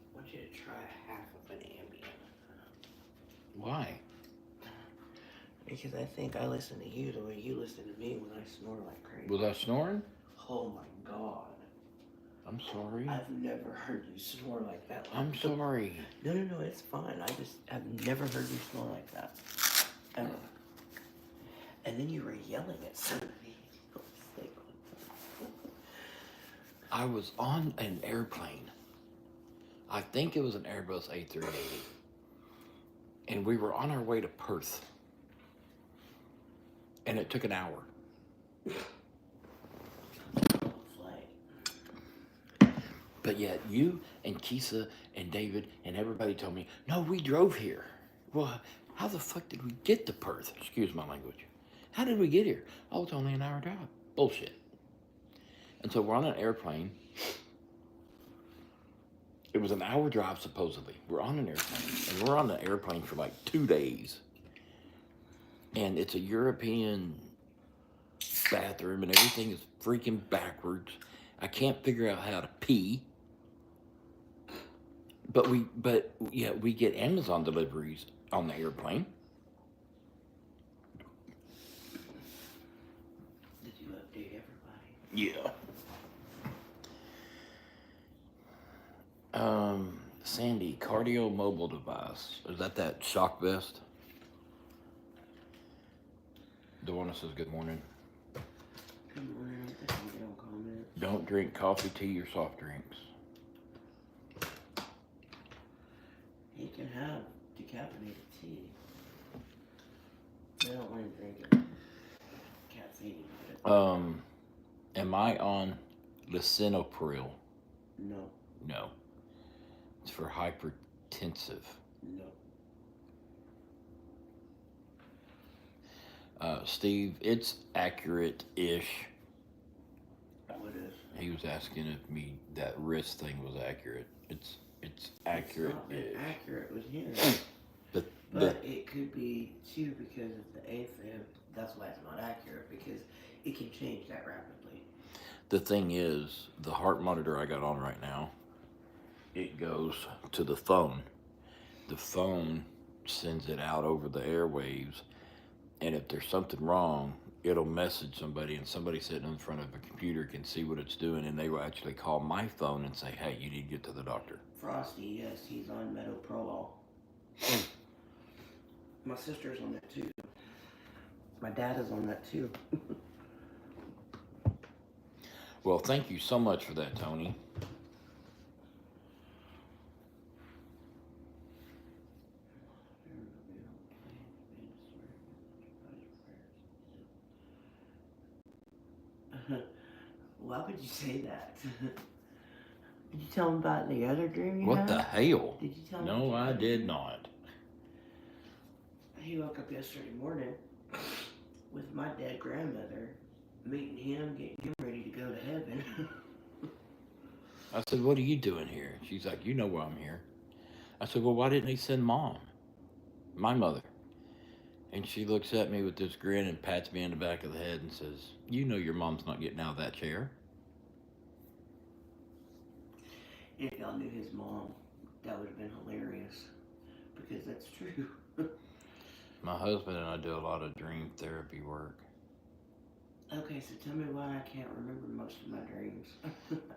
I want you to try half of an Ambien. Why? Because I think I listen to you the way you listen to me when I snore like crazy. Was I snoring? Oh my God. I'm sorry. I've never heard you snore like that. I'm sorry. No, it's fine. I've never heard you snore like that. Ever. And then you were yelling at somebody. I was on an airplane. I think it was an Airbus A380. And we were on our way to Perth. And it took an hour. But yet you and Kisa and David and everybody told me, no, we drove here. Well, how the fuck did we get to Perth? Excuse my language. How did we get here? Oh, it's only an hour drive. Bullshit. And so we're on an airplane. It was an hour drive, supposedly. We're on an airplane. And we're on the airplane for like 2 days. And it's a European bathroom and everything is freaking backwards. I can't figure out how to pee. But we get Amazon deliveries on the airplane. Did you update everybody? Yeah. Sandy, cardio mobile device. Is that shock vest? Dawana says good morning. Good morning. I think you don't comment. Don't drink coffee, tea, or soft drinks. You can have decaffeinated tea. I don't want to drink it. Caffeine. Am I on lisinopril? No. No. It's for hypertensive. No. Steve, it's accurate-ish. What is? He was asking if that wrist thing was accurate. It's accurate-ish. It's not accurate with him. But it could be too because of the AFib. That's why it's not accurate, because it can change that rapidly. The thing is, the heart monitor I got on right now, it goes to the phone. The phone sends it out over the airwaves, and if there's something wrong, it'll message somebody, and somebody sitting in front of a computer can see what it's doing, and they will actually call my phone and say, hey, you need to get to the doctor. Frosty, yes, he's on metoprolol. My sister's on that too. My dad is on that too. Well, thank you so much for that, Tony. Why would you say that? Did you tell him about the other dream you What had? the hell? Did you tell him? No, I did not. He woke up yesterday morning with my dead grandmother, meeting him, getting him ready to go to heaven. I said, what are you doing here? She's like, you know why I'm here. I said, well, why didn't he send Mom? My mother. And she looks at me with this grin and pats me in the back of the head and says, you know your mom's not getting out of that chair. If y'all knew his mom, that would have been hilarious. Because that's true. My husband and I do a lot of dream therapy work. Okay, so tell me why I can't remember most of my dreams.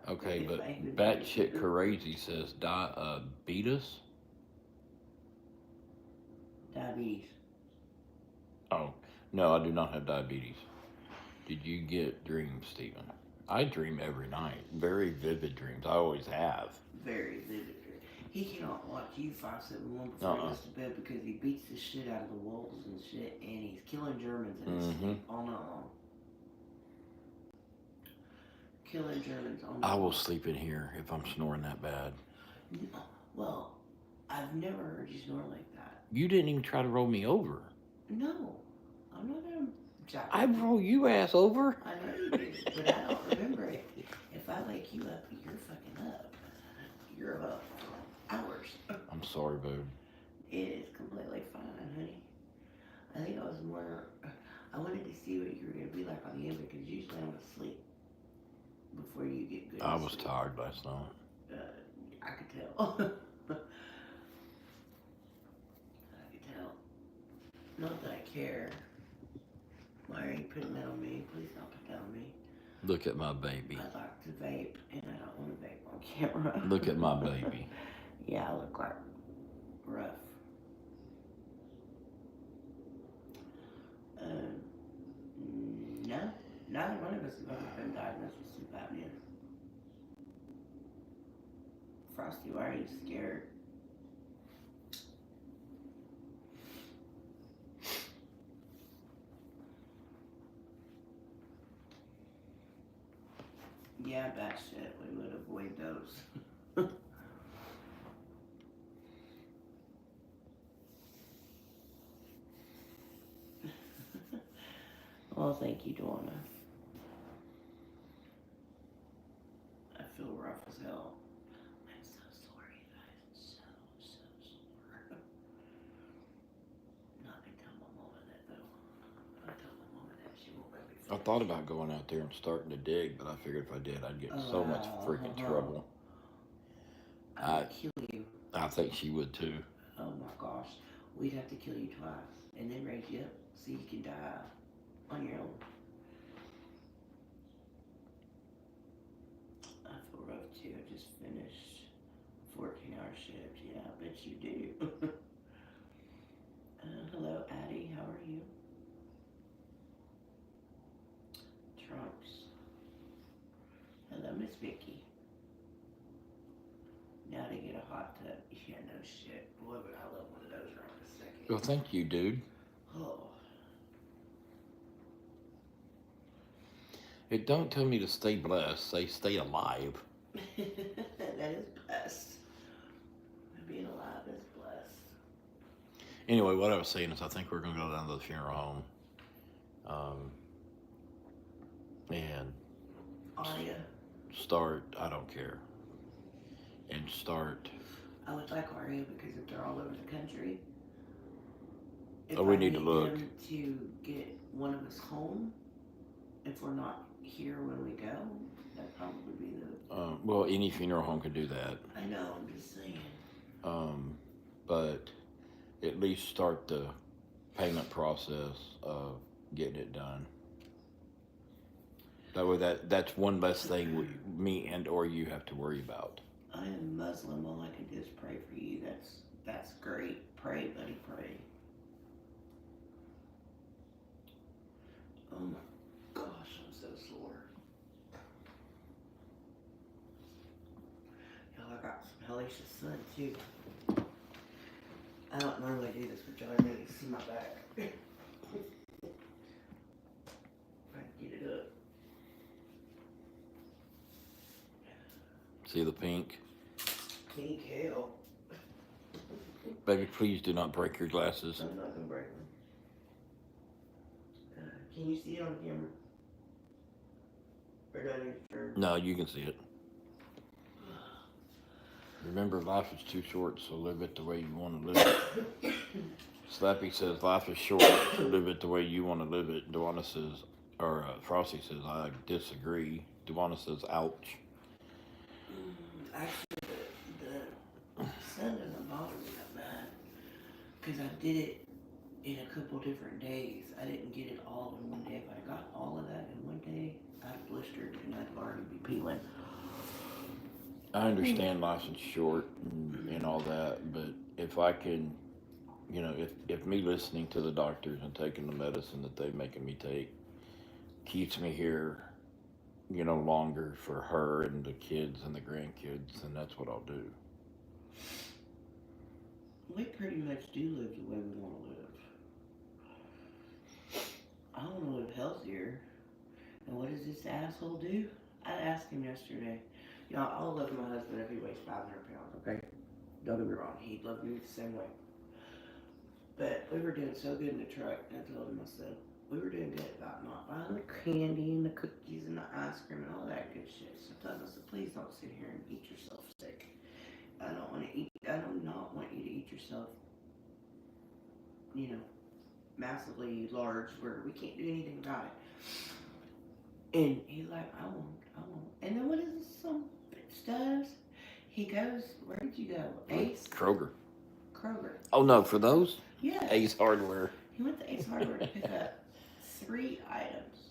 Okay, If but I even batshit do. crazy says diabetes. Diabetes. Oh, no, I do not have diabetes. Did you get dreams, Stephen? I dream every night. Very vivid dreams. I always have. Very vivid. He cannot watch U571 before he goes to bed because he beats the shit out of the walls and shit, and he's killing Germans in his sleep all night long. Killing Germans all night long. I will sleep in here if I'm snoring that bad. No, well, I've never heard you snore like that. You didn't even try to roll me over. No, I'm not gonna. I'd roll you ass over. I know you did, but I don't remember it. If I wake you up, you're fucking up. You're up hours. I'm sorry, babe. It is completely fine, honey. I think I was more. I wanted to see what you were gonna be like on the end because usually I'm asleep before you get good. I was tired last night. I could tell. I could tell. Not that I care. Why are you putting that on me? Please don't put that on me. Look at my baby. I like to vape, and I don't want to vape on camera. Look at my baby. Yeah, I look like rough. No, neither one of us have ever been diagnosed with sleep apnea. Frosty, why are you scared? Yeah, bad shit. We would avoid those. Well, thank you, Donna. I feel rough as hell. I'm so sorry, guys. So sore. Not gonna tell my mama that, though. I'll tell my mama that. She won't let me I thought about going out there and starting to dig, but I figured if I did, I'd get in so much freaking trouble. I'd kill you. I think she would too. Oh my gosh. We'd have to kill you twice and then raise you up so you can die on your own. I feel rough too. I just finished 14-hour shift. Yeah, I bet you do. Hello, Addie. How are you? Trunks. Hello, Miss Vicky. Now to get a hot tub. Yeah, no shit. Boy, would I love one of those right in a second. Well, thank you, dude. Oh. It don't tell me to stay blessed. Say stay alive. That is blessed. Being alive is blessed. Anyway, what I was saying is I think we're going to go down to the funeral home. And Are you? start, I don't care. And start. I would like Aria because if they're all over the country, if We I need to look. them to get one of us home, if we're not here when we go, that'd probably be the. Well, any funeral home could do that. I know, I'm just saying. But at least start the payment process of getting it done. That way, that's one less thing me and or you have to worry about. I am Muslim. All I can do is pray for you. That's great. Pray, buddy, pray. Alicia's son too. I don't normally do this, but y'all are ready to see my back. If I can get it up. See the pink? Pink hell. Baby, please do not break your glasses. I'm not gonna break them. Can you see it on camera? Or do I need to turn? No, you can see it. Remember, life is too short, so live it the way you want to live it. Slappy says, life is short, so live it the way you want to live it. Duana says, Frosty says, I disagree. Duana says, ouch. Actually, the sun doesn't bother me that bad. Because I did it in a couple different days. I didn't get it all in one day. If I got all of that in one day, I'd have blistered and I'd already be peeling. I understand life is short and all that, but if I can, you know, if me listening to the doctors and taking the medicine that they're making me take keeps me here, you know, longer for her and the kids and the grandkids, then that's what I'll do. We pretty much do live the way we want to live. I want to live healthier. And what does this asshole do? I asked him yesterday. Y'all, I'll love my husband if he weighs 500 pounds, okay? Don't get me wrong, he'd love me the same way. But we were doing so good in the truck, and I told him, I said, we were doing good about not buying the candy and the cookies and the ice cream and all that good shit. So I told him, I said, please don't sit here and eat yourself sick. I do not want you to eat yourself, you know, massively large where we can't do anything about it. And he's like, I won't. And then what is this, some bitch does? He goes, where did you go? Ace? Kroger. Oh no, for those? Yeah. Ace Hardware. He went to Ace Hardware to pick up 3 items.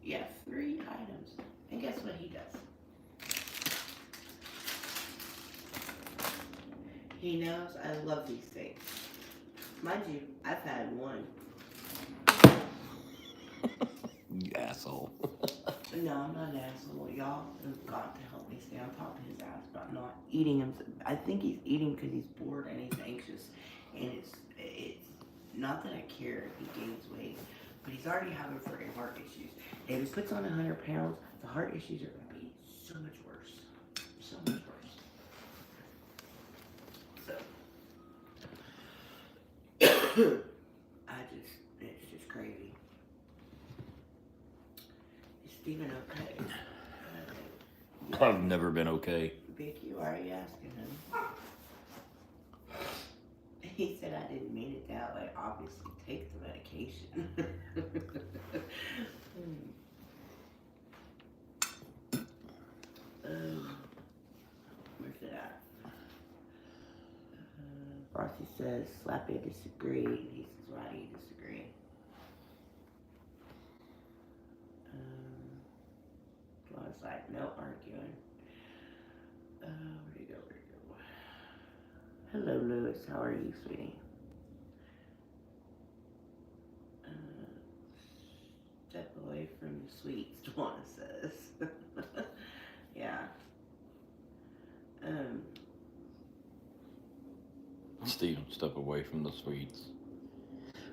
Yeah, 3 items. And guess what he does? He knows I love these things. Mind you, I've had one. You asshole. No, I'm not an asshole. Y'all have got to help me stay on top of his ass about not eating him. I think he's eating because he's bored and he's anxious. And it's not that I care if he gains weight, but he's already having freaking heart issues. And if he puts on 100 pounds, the heart issues are going to be so much worse. So much worse. So, it's just crazy. Is Steven okay? I've never been okay. Vicky, why are you asking him? He said I didn't mean it that way. Obviously, take the medication. Where's it at? Frosty says, Slappy, I disagree. He says, why do you disagree? Lana's like, no arguing. Where'd he go? Hello, Lewis. How are you, sweetie? Step away from the sweets, Dwana says. Yeah. Steven, step away from the sweets.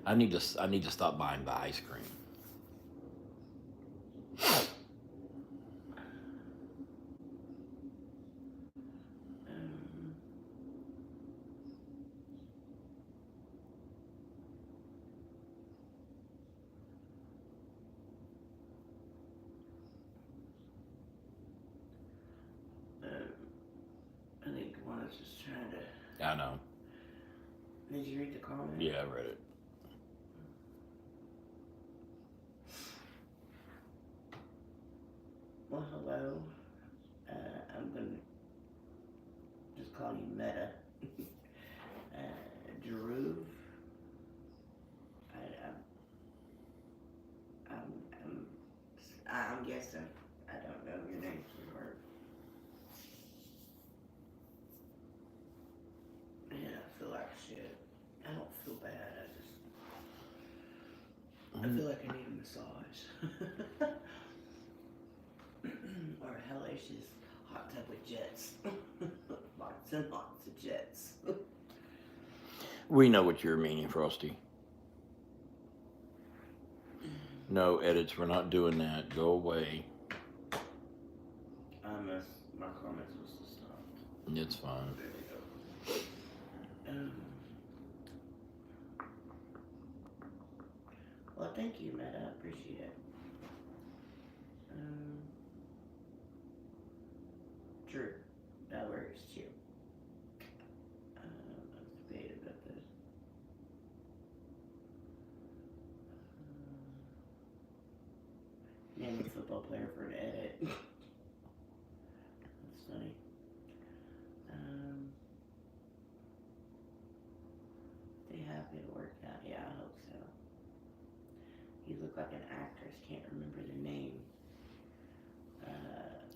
I need to stop buying the ice cream. I think Dwana's just trying to... I know. Did you read the comment? Yeah, I read it. Well, hello. I'm going to just call you Meta. Drew. I'm guessing. I don't know your name, sweetheart. Yeah, I feel like shit. I don't feel bad. I feel like I need a massage. Or a hellacious hot tub with jets. Lots lots and lots of jets. We know what you're meaning, Frosty. No edits, we're not doing that. Go away. I missed my comments was stopped. It's fine. There we go. Well, thank you, Meta. I appreciate it. True. That works too. I was debating about this. Name a football player for an edit. That's funny. They happy to work out. Yeah, I hope so. You look like an actress. Can't remember the name.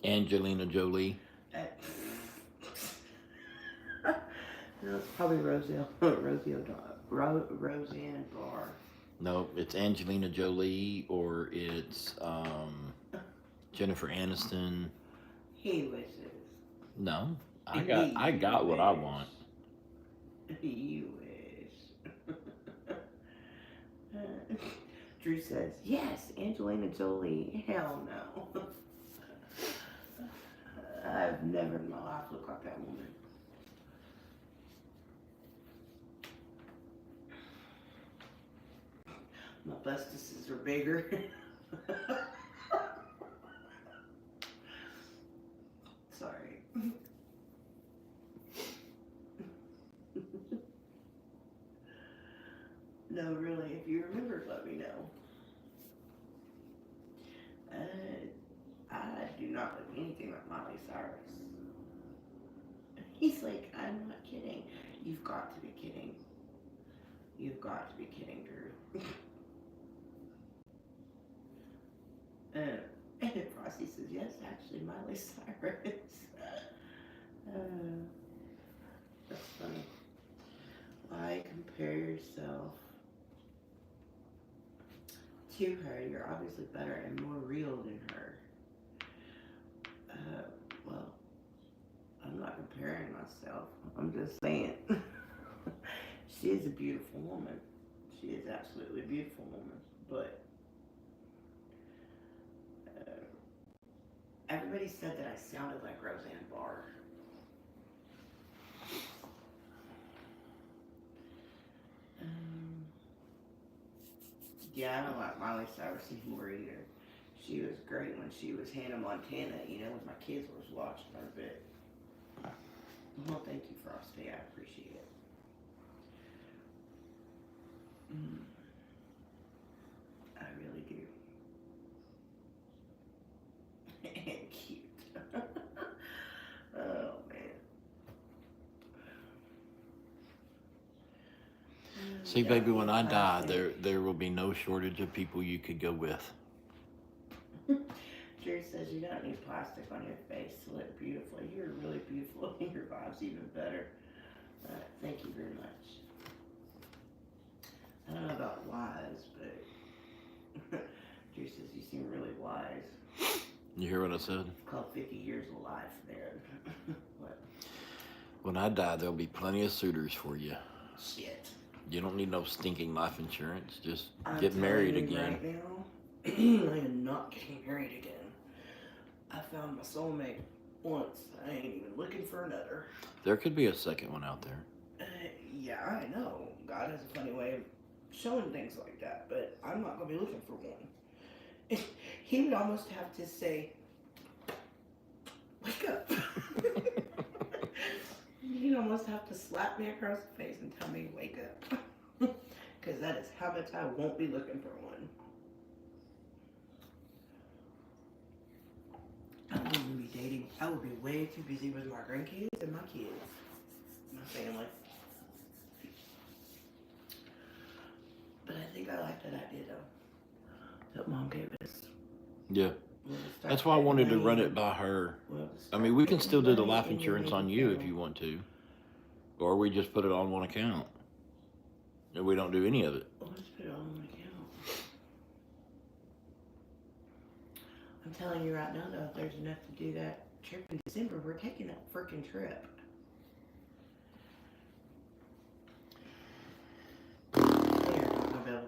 Angelina Jolie. No, it's probably Roseanne Barr. No, it's Angelina Jolie or it's Jennifer Aniston. He wishes. No, I got what I want. You wish. Drew says, yes, Angelina Jolie. Hell no. I've never in my life looked like that woman. My bustuses are bigger. Sorry. No, really, if you remember, let me know. I do not look anything like Miley Cyrus. He's like, I'm not kidding. You've got to be kidding. You've got to be kidding, Drew. And Frosty says, yes, actually, Miley Cyrus. That's funny. Why compare yourself to her? You're obviously better and more real than her. Well, I'm not comparing myself. I'm just saying. She is a beautiful woman. She is absolutely a beautiful woman. But everybody said that I sounded like Roseanne Barr. Yeah, I don't like Miley Cyrus anymore either. She was great when she was Hannah Montana, you know, when my kids was watching her a bit. Well, thank you, Frosty. I appreciate it. I really do. And cute. Oh, man. See, baby, when I die, there will be no shortage of people you could go with. Drew says you don't need plastic on your face to look beautiful. You're really beautiful and your vibe's even better. Thank you very much. I don't know about wise, but Drew says you seem really wise. You hear what I said? Called 50 years of life there. What? When I die, there'll be plenty of suitors for you. Shit. You don't need no stinking life insurance. Just get married again. Right now, I am not getting married again. I found my soulmate once. I ain't even looking for another. There could be a second one out there. Yeah, I know. God has a funny way of showing things like that, but I'm not going to be looking for one. He would almost have to say, wake up. He'd almost have to slap me across the face and tell me, wake up. Because that is how much I won't be looking for one. I wouldn't even be dating. I would be way too busy with my grandkids and my kids. My family. But I think I like that idea, though. That Mom gave us. Yeah. That's why I wanted to run it by her. I mean, we can still do the life insurance on you if you want to. Or we just put it on one account. And we don't do any of it. Well, let's put it on one account. I'm telling you right now, though, if there's enough to do that trip in December, we're taking a freaking trip.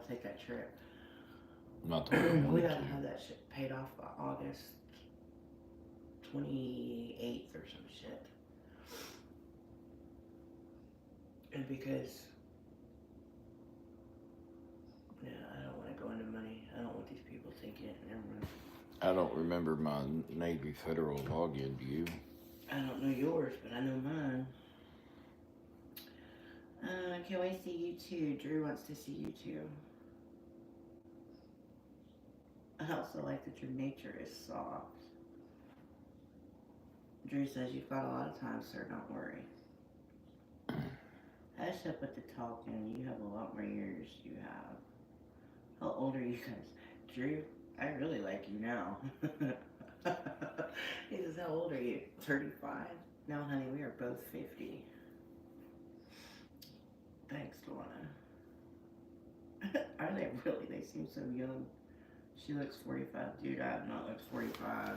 take that trip. Not the way I We wanted gotta to. have that shit paid off by August 28th or some shit. And because, yeah, I don't want to go into money. I don't want these people thinking it. Never mind. I don't remember my Navy Federal login, do you? I don't know yours, but I know mine. Can't wait to see you too. Drew wants to see you too. I also like that your nature is soft. Drew says you've got a lot of time, sir. Don't worry. Hush up with the talking. You have a lot more years you have. How old are you guys? Drew, I really like you now. He says, how old are you? 35? No, honey, we are both 50. Thanks, Lorna. Are they really? They seem so young. She looks 45. Dude, I have not looked 45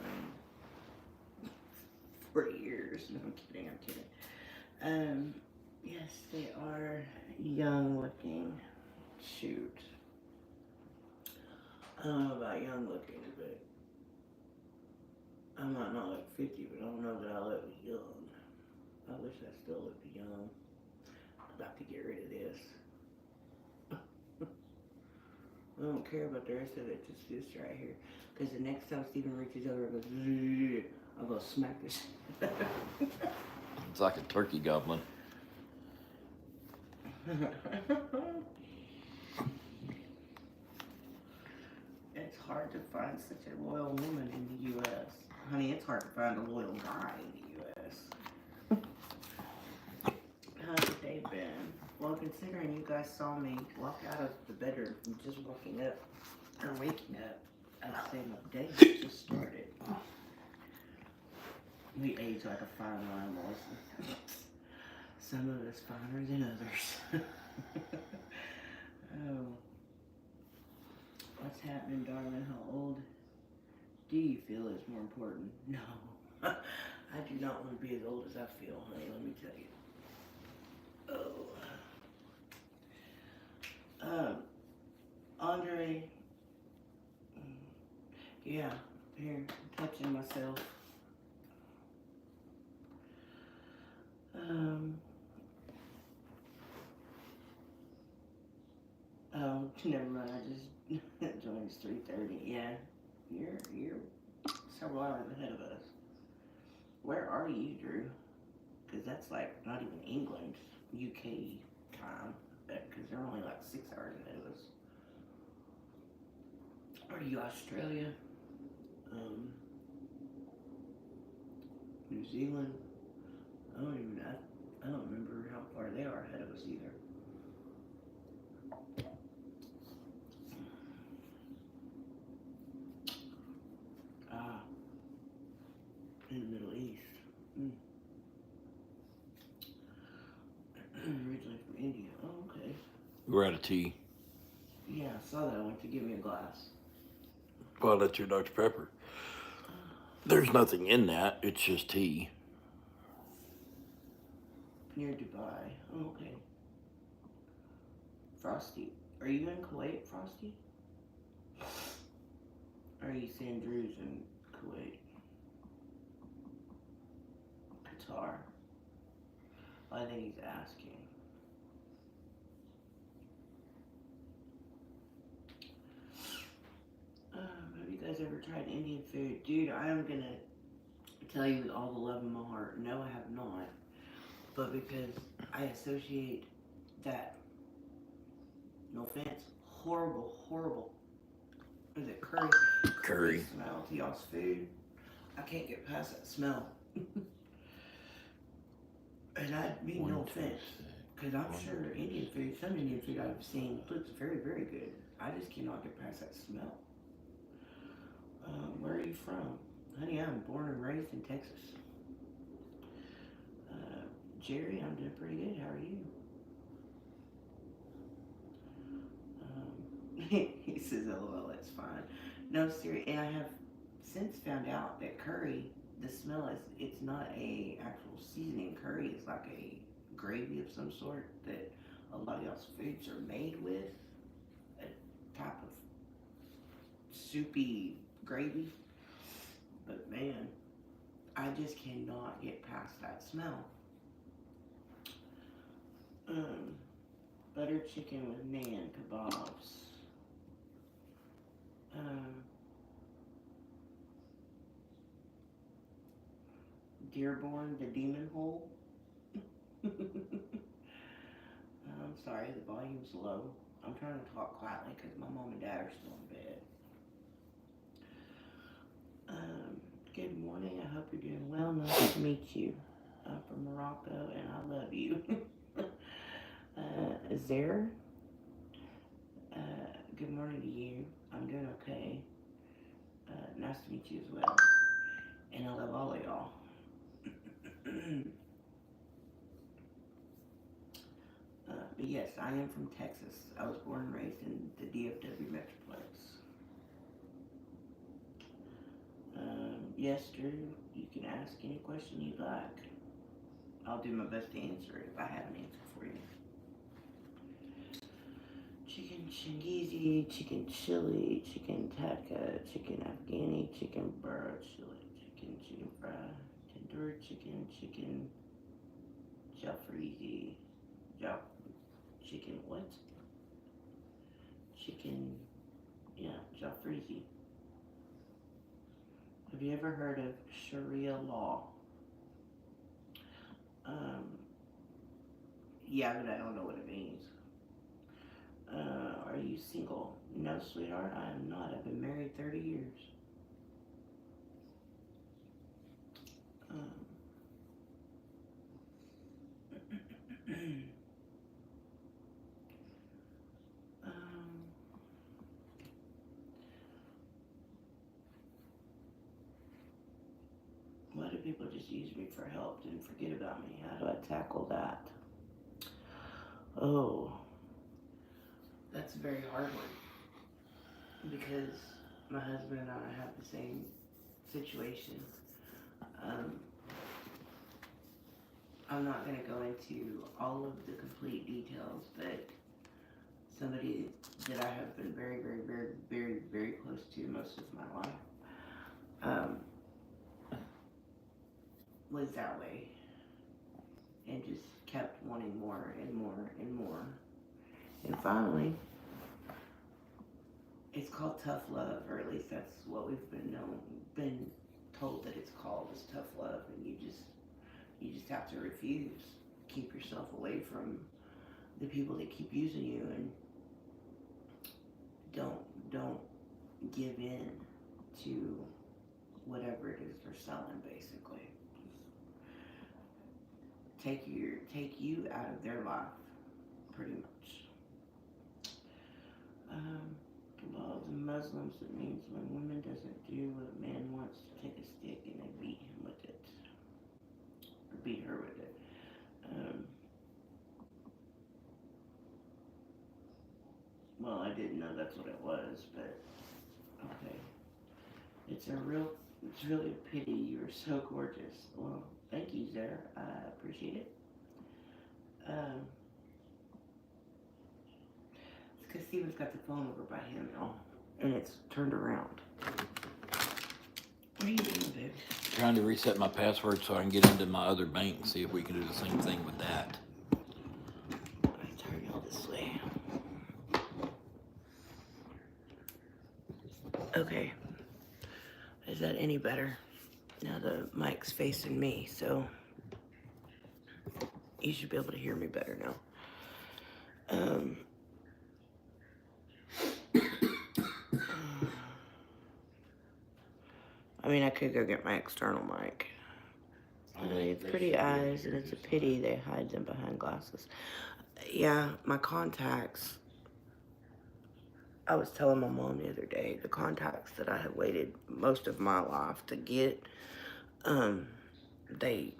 in 40 years. No, I'm kidding. Yes, they are young looking. Shoot. I don't know about young looking, but I might not look 50, but I don't know that I look young. I wish I still looked young. I'm about to get rid of this. I don't care about the rest of it, just this right here. Because the next time Steven reaches over, it goes, I'll go smack this. It's like a turkey goblin. It's hard to find such a loyal woman in the U.S. Honey, it's hard to find a loyal guy in the U.S. How's your day been? Well, considering you guys saw me walk out of the bedroom from just walking up, or waking up, I was saying my day just started. We age like a fine wine, Melissa. Some of us finer than others. Oh. What's happening, darling? How old do you feel is more important? No. I do not want to be as old as I feel, honey, let me tell you. Andre, yeah, here, touching myself. Oh, never mind, I just joined 3:30. Yeah, you're several hours ahead of us. Where are you, Drew? Because that's like not even England, UK time, because they're only like 6 hours ahead of us. Are you Australia? New Zealand? I don't remember how far they are ahead of us either. In the Middle East. Originally from India. Oh, okay. We're out of tea. Yeah, I saw that. I went to give me a glass. Well, that's your Dr. Pepper. There's nothing in that. It's just tea. Near Dubai. Oh, okay. Frosty. Are you in Kuwait, Frosty? Or are you saying Drew's in Kuwait? Qatar. I think he's asking. Have you guys ever tried Indian food? Dude, I am gonna tell you with all the love in my heart, no, I have not. But because I associate that, no offense, horrible, is it curry smell to y'all's food. I can't get past that smell. And I mean no offense, because I'm sure some Indian food I've seen looks very, very good. I just cannot get past that smell. Where are you from? Honey, I'm born and raised in Texas. Jerry, I'm doing pretty good. How are you? He says, LOL, that's fine. No, seriously, and I have since found out that curry, the smell is, it's not a actual seasoning. Curry is like a gravy of some sort that a lot of y'all's foods are made with. soupy gravy. But man, I just cannot get past that smell. Butter chicken with naan kebabs. Dearborn, the demon hole. I'm sorry, the volume's low. I'm trying to talk quietly because my mom and dad are still in bed. Good morning. I hope you're doing well. Nice to meet you. I'm from Morocco, and I love you. Zer, good morning to you. I'm doing okay. Nice to meet you as well. And I love all of y'all. But yes, I am from Texas. I was born and raised in the DFW Metroplex. Yes, Drew, you can ask any question you like. I'll do my best to answer it if I have an answer for you. Chicken chingizi, chicken chili, chicken tikka, chicken Afghani, chicken burra chili, chicken fry, tandoori chicken jalfrezi, chicken what? Jalfrezi. Have you ever heard of Sharia law? Yeah, but I don't know what it means. Are you single? No, sweetheart, I am not. I've been married 30 years. Why do people just use me for help and forget about me? How do I tackle that? Oh, that's a very hard one. Because my husband and I have the same situation. I'm not going to go into all of the complete details, but somebody that I have been very, very, very, very, very close to most of my life was that way and just kept wanting more and more and more. And finally, it's called tough love, or at least that's what we've been told that it's called, is tough love, and you just have to refuse. Keep yourself away from the people that keep using you, and don't give in to whatever it is they're selling, basically. Take you out of their life, pretty much. Laws of Muslims, it means when a woman doesn't do what a man wants, to take a stick and they beat him with it, or beat her with it. Well, I didn't know that's what it was, but okay. It's really a pity. You are so gorgeous. Well, thank you, Zara. I appreciate it. It's because Steven's got the phone over by him now, and it's turned around. What are you doing, babe? Trying to reset my password so I can get into my other bank and see if we can do the same thing with that. Let me turn y'all this way. Okay. Is that any better? Now the mic's facing me, so you should be able to hear me better now. I mean, I could go get my external mic. It's pretty eyes, and it's a pity they hide them behind glasses. Yeah, my contacts. I was telling my mom the other day, the contacts that I have waited most of my life to get, they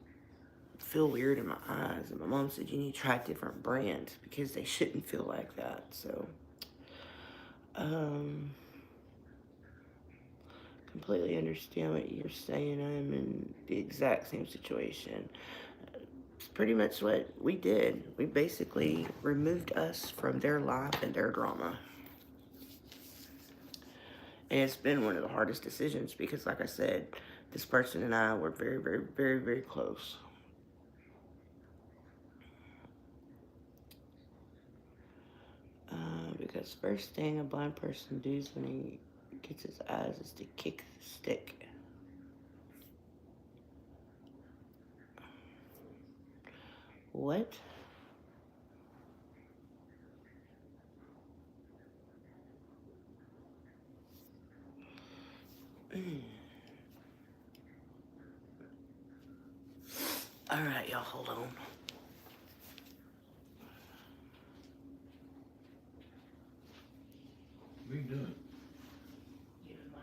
feel weird in my eyes. And my mom said, you need to try different brands because they shouldn't feel like that. So, completely understand what you're saying. I'm in the exact same situation. It's pretty much what we did. We basically removed us from their life and their drama. And it's been one of the hardest decisions because, like I said, this person and I were very, very, very, very close. Because first thing a blind person does when he gets his eyes is to kick the stick. What? All right, y'all, hold on. What are you doing? Give it mine.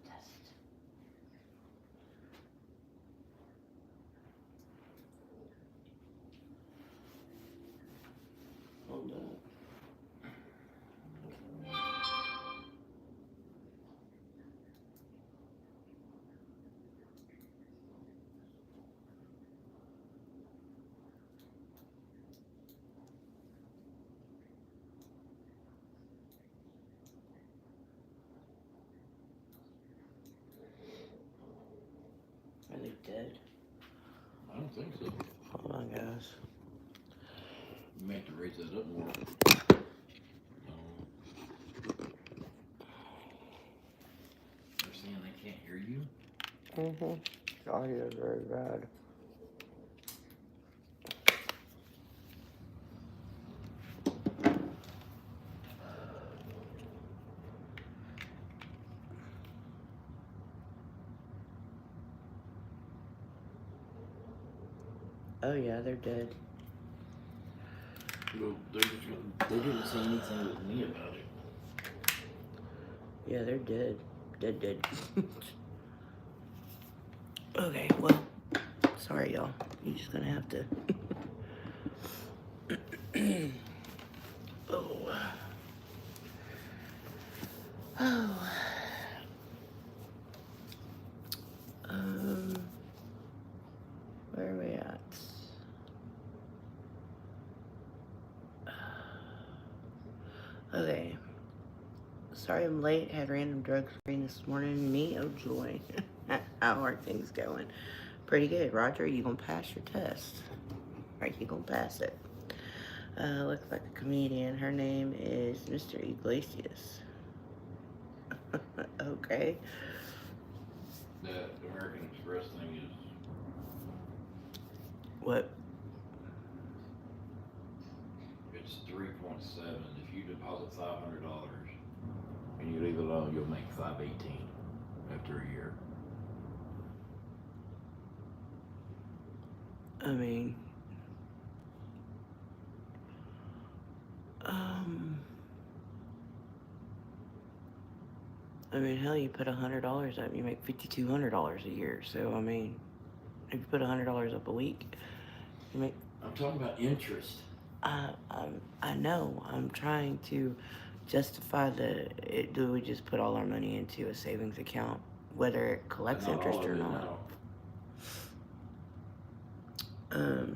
Test. Hold up. Are they dead? I don't think so. Hold on, guys. You may have to raise that up more. They're saying they can't hear you? Mm-hmm. The audio is very bad. Oh yeah, they're dead. Well, they didn't say anything with me about it. Yeah, they're dead. Dead. Okay, well, sorry, y'all. You're just gonna have to. Oh. Oh. Where are we at? Okay. Sorry I'm late. Had random drug screen this morning. Me, oh joy. How are things going? Pretty good. Roger, you gonna pass your test? Right, you gonna pass it. Looks like a comedian. Her name is Mr. Iglesias. Okay. That American Express thing is, What? it's 3.7. If you deposit $500 and you leave it alone, you'll make $518 after a year. I mean, hell, you put $100 up, you make $5,200 a year. So, I mean, if you put $100 up a week, you make. I'm talking about interest. I know. I'm trying to justify do we just put all our money into a savings account, whether it collects Not interest all of or it, not? no.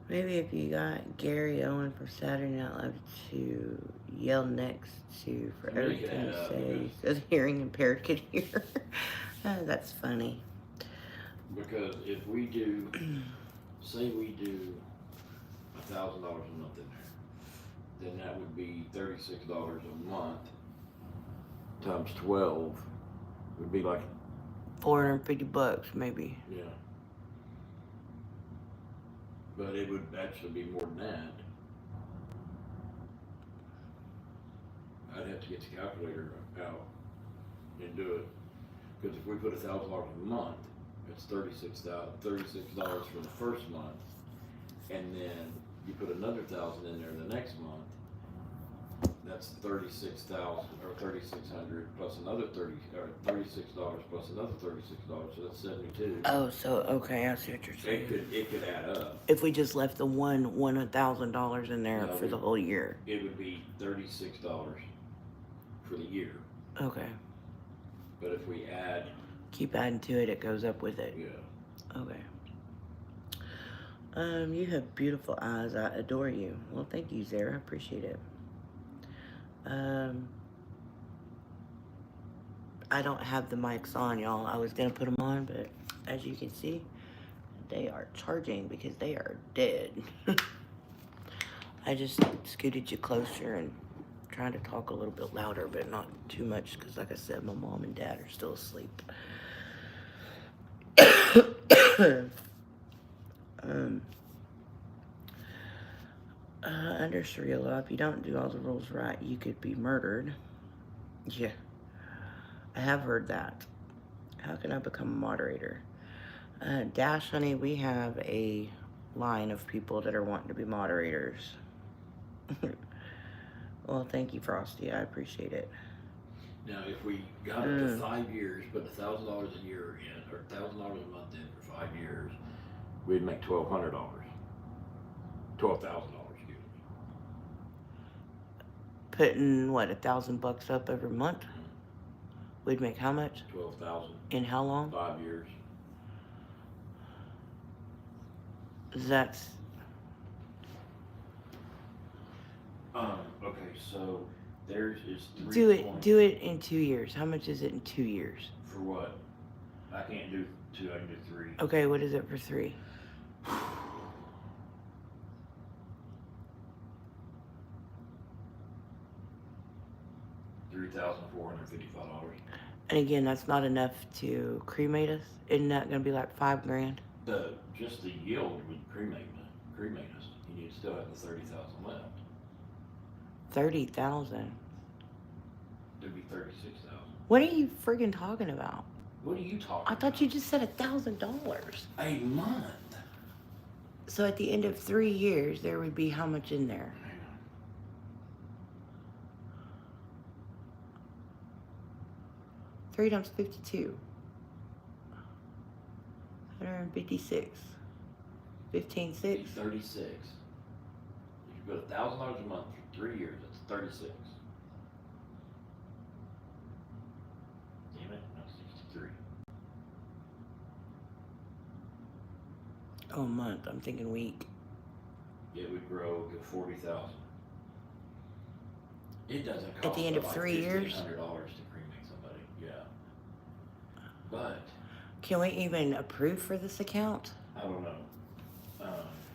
Maybe if you got Gary Owen from Saturday Night Live to yell next to for To make it everything add you up, say, so the hearing impaired could hear. That's funny. Because if we do, say we do $1,000 a month in there, then that would be $36 a month times 12 would be like, $450, maybe. yeah. But it would actually be more than that. I'd have to get the calculator out and do it. Because if we put $1,000 a month, it's $36 for the first month, and then you put another 1,000 in there the next month, That's 36,000 or 3,600 plus another 30 or $36 plus another $36. So that's 72. Oh, so okay, I see what you're saying. It could add up. If we just left the $1,000 in there No, for the whole year. It would be $36 for the year. Okay. But if we add, keep adding to it, it goes up with it. Yeah. Okay. You have beautiful eyes. I adore you. Well, thank you, Zara. I appreciate it. I don't have the mics on, y'all. I was gonna put them on, but as you can see, they are charging because they are dead. I just scooted you closer and trying to talk a little bit louder, but not too much because, like I said, my mom and dad are still asleep. Under Sharia law, if you don't do all the rules right, you could be murdered. Yeah, I have heard that. How can I become a moderator? Dash, honey, we have a line of people that are wanting to be moderators. Well, thank you, Frosty. I appreciate it. Now, if we got it to 5 years, put $1,000 a year in, or $1,000 a month in for 5 years, we'd make $1,200. $12,000, excuse me. Putting what, $1,000 up every month? We'd make how much? 12,000. In how long? 5 years. That's. Okay, so theirs is 3. Do it in 2 years. How much is it in 2 years? For what? I can't do 2. I can do 3. Okay, what is it for 3? $3,455. And again, that's not enough to cremate us. Isn't that gonna be like $5,000? Just the yield would cremate us. You need to still have the 30,000 left. 30,000. There'd be 36,000. What are you friggin' talking about? What are you talking about? I thought you just said $1,000. A month. So at the end of 3 years, there would be how much in there? 3 times 52. 156. 15,600. 36. If you put $1,000 a month for 3 years, that's 36. Damn it, not 63. Oh, month. I'm thinking week. It would grow to 40,000. It doesn't cost at the end of like 3 years. $1,500 to cremate somebody. Yeah. But can we even approve for this account? I don't know.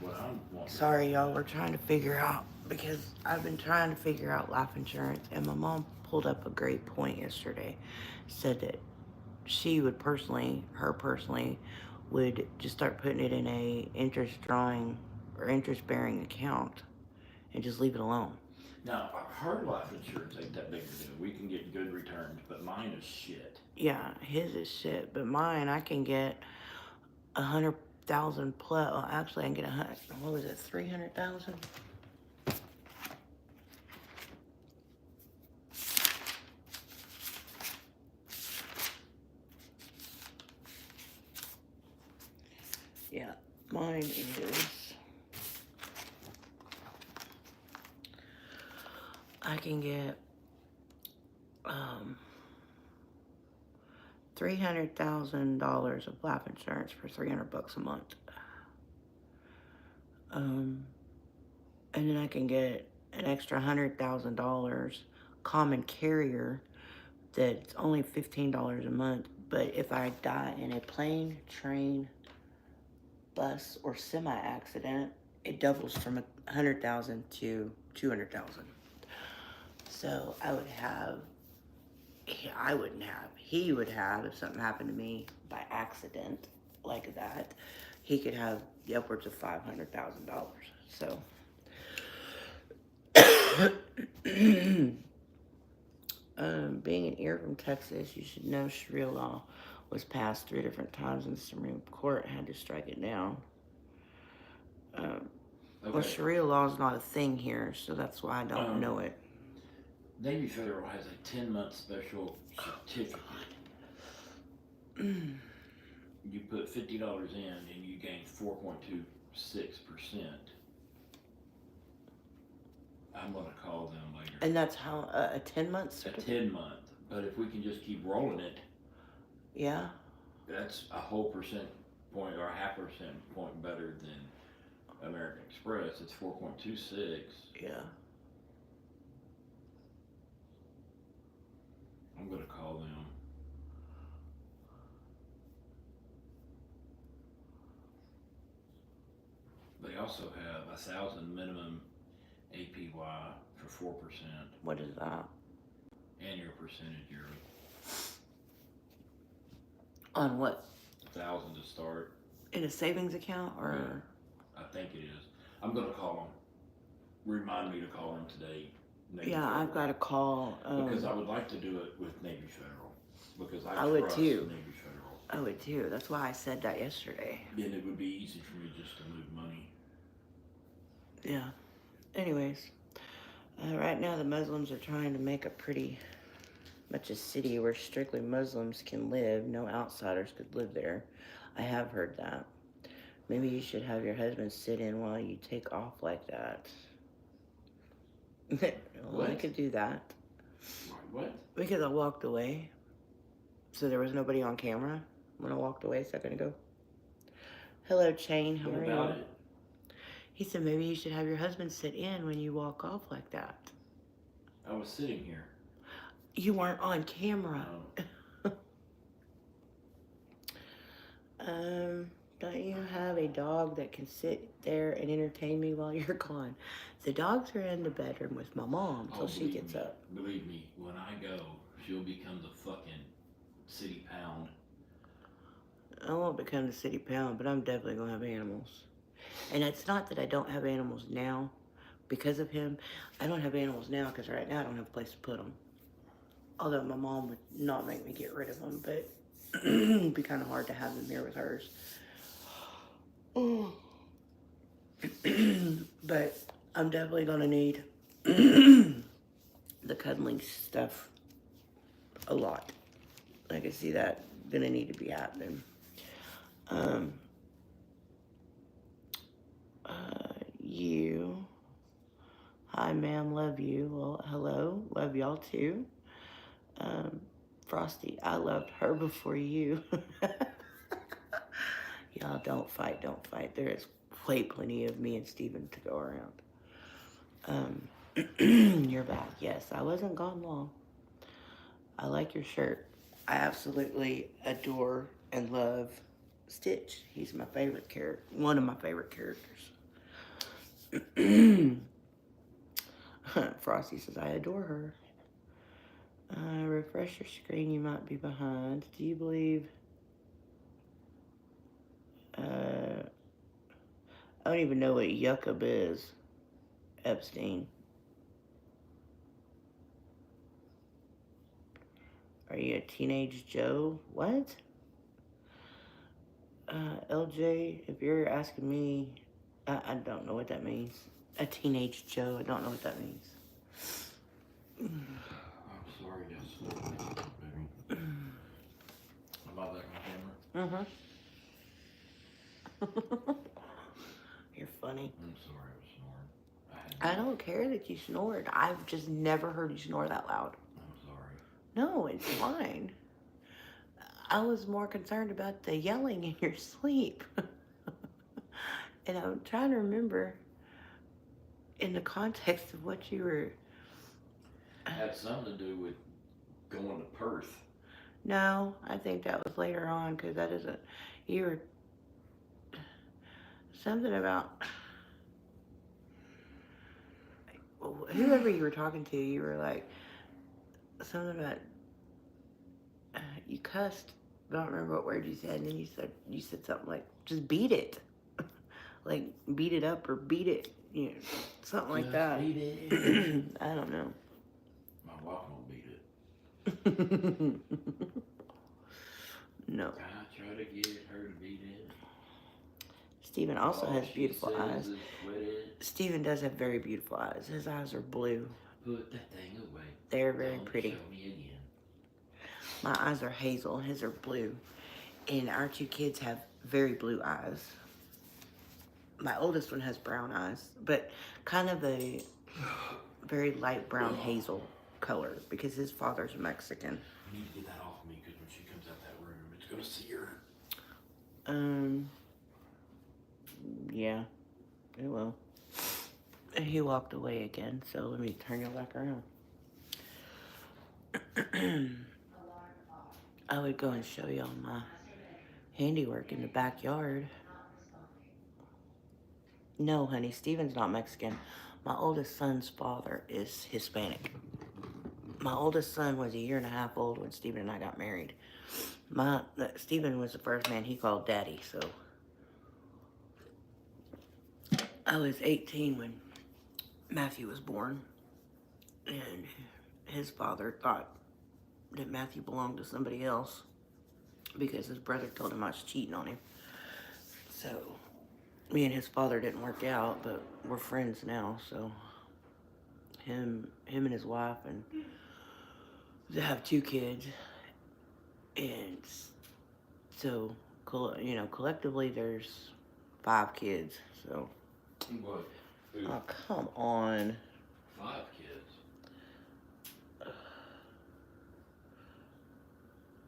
What I'm wanting. Sorry, y'all. We're trying to figure out because I've been trying to figure out life insurance, and my mom pulled up a great point yesterday. Said that she would personally would just start putting it in a interest-bearing account and just leave it alone. Now, her life insurance ain't that big of a deal. We can get good returns, but mine is shit. Yeah, his is shit, but mine I can get 100,000 plus. Well, actually, I can get 100. What was it? 300,000. Yeah, mine is. I can get $300,000 of life insurance for $300 a month. And then I can get an extra $100,000 common carrier that's only $15 a month. But if I die in a plane, train, bus, or semi accident, it doubles from 100,000 to 200,000. So I would have. I wouldn't have. He would have if something happened to me by accident like that. He could have upwards of $500,000. So, being an ear from Texas, you should know Sharia law was passed 3 different times, and the Supreme Court had to strike it down. Well, Sharia law is not a thing here, so that's why I don't know it. Navy Federal has a 10-month special certificate. You put $50 in and you gain 4.26%. I'm gonna call them later. And that's how a 10-month A 10-month, but if we can just keep rolling it, yeah, that's a whole percent point or a half percent point better than American Express. It's 4.26. yeah. I'm gonna call them. They also have 1,000 minimum APY for 4%, What is that? and your percentage yearly. On what? 1,000 to start. In a savings account or? I think it is. I'm gonna call them. Remind me to call them today. Navy Yeah, Federal. I've got to call. Because I would like to do it with Navy Federal. Because I would trust too. Navy Federal. I would too. That's why I said that yesterday. And it would be easy for me just to move money. Yeah. Anyways, right now the Muslims are trying to make a pretty much a city where strictly Muslims can live. No outsiders could live there. I have heard that. Maybe you should have your husband sit in while you take off like that. Well, I could do that. What? Because I walked away. So there was nobody on camera when I walked away a second ago. Hello, Chain. How are you? It? He said maybe you should have your husband sit in when you walk off like that. I was sitting here. You weren't on camera. No. Don't you have a dog that can sit there and entertain me while you're gone? The dogs are in the bedroom with my mom till she gets up. Believe me, when I go, she'll become the fucking city pound. I won't become the city pound, but I'm definitely going to have animals. And it's not that I don't have animals now because of him. I don't have animals now because right now I don't have a place to put them. Although my mom would not make me get rid of them, but it'd be kind of hard to have them here with hers. But I'm definitely going to need the cuddling stuff a lot. I can see that going to need to be happening. You. Hi, ma'am. Love you. Well, hello. Love y'all too. Frosty, I loved her before you. Y'all don't fight, don't fight. There is way plenty of me and Steven to go around. You're back. Yes, I wasn't gone long. I like your shirt. I absolutely adore and love Stitch. He's my favorite character, one of my favorite characters. Frosty says, I adore her. Refresh your screen, you might be behind. Do you believe... I don't even know what Yuccub is. Epstein. Are you a teenage Joe? What? LJ, if you're asking me, I don't know what that means. A teenage Joe, I don't know what that means. I'm sorry, yes. Baby. Am I back on camera? You're funny. I'm sorry, I was snoring. I don't care that you snored. I've just never heard you snore that loud. I'm sorry. No, it's fine. I was more concerned about the yelling in your sleep. And I'm trying to remember in the context of what you were... It had something to do with going to Perth. No, I think that was later on because that isn't... You were... Something about... Whoever you were talking to, you were like... Something about... You cussed. I don't remember what word you said. And then you said something like, just beat it. Like, beat it up or beat it. You know, something like that. Beat it. I don't know. My wife won't beat it. No. I try to get her to beat it. Steven also has All beautiful she eyes. says is quit it. Steven does have very beautiful eyes. His eyes are blue. Put that thing away. They're very Don't pretty. Show me again. My eyes are hazel, his are blue. And our two kids have very blue eyes. My oldest one has brown eyes, but kind of a very light brown hazel color because his father's Mexican. You need to get that off me because when she comes out that room, it's gonna see her. Yeah, it will. And he walked away again, so let me turn you back around. I would go and show y'all my handiwork in the backyard. No, honey, Steven's not Mexican. My oldest son's father is Hispanic. My oldest son was a 1.5 years old when Steven and I got married. Steven was the first man he called daddy, so I was 18 when Matthew was born, and his father thought that Matthew belonged to somebody else because his brother told him I was cheating on him. So me and his father didn't work out, but we're friends now, so him and his wife, and they have 2 kids, and so, you know, collectively there's 5 kids, so. What? Oh, come on. 5 kids.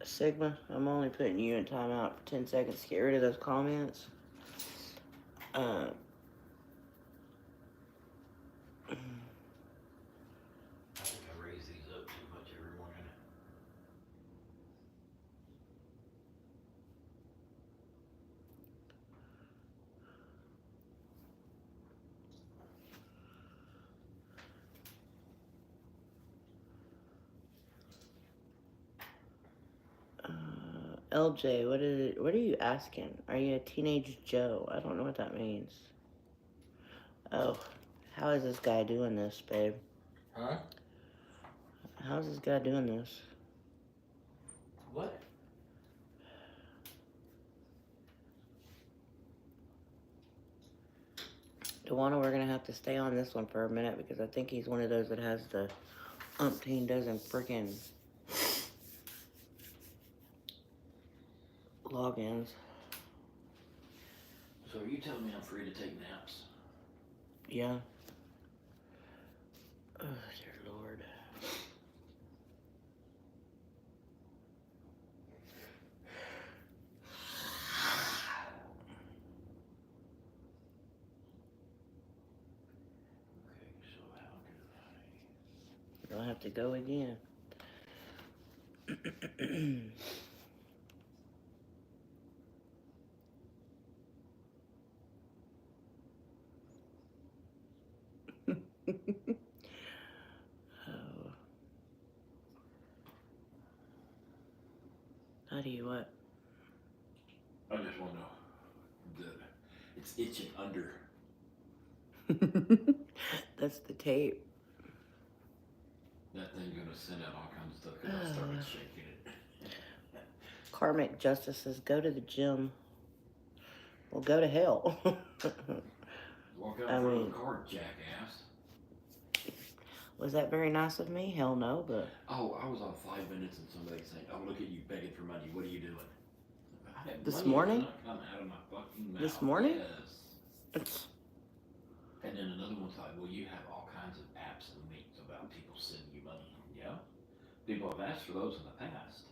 Sigma, I'm only putting you in timeout for 10 seconds to get rid of those comments. I think I raised these up too much every morning. LJ, what are you asking? Are you a teenage Joe? I don't know what that means. Oh, how is this guy doing this, babe? Huh? How's this guy doing this? What? Tawana, we're gonna have to stay on this one for a minute because I think he's one of those that has the umpteen dozen freaking logins. So are you telling me I'm free to take naps? Yeah. Oh, dear Lord. Okay, so how do I'll have to go again. Oh. How do you what? I just want to know. It's itching under. That's the tape. That thing's gonna send out all kinds of stuff because I started shaking it. Karmic Justice says, go to the gym. Well, go to hell. Walk out in front of the car, jackass. Was that very nice of me? Hell no, but... Oh, I was on 5 minutes and somebody saying, oh, look at you begging for money. What are you doing? This morning? Come out of my fucking mouth. This morning? Yes. And then another one's like, well, you have all kinds of apps and links about people sending you money. Yeah. People have asked for those in the past.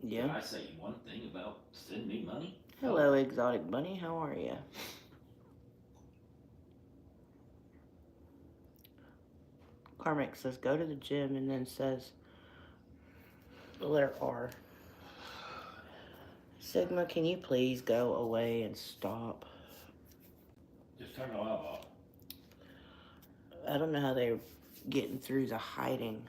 Yeah. Did I say one thing about sending me money? Hello, Exotic Bunny. How are you? Karmic says, go to the gym, and then says the letter R. Sigma, can you please go away and stop? Just turn the light off. I don't know how they're getting through the hiding.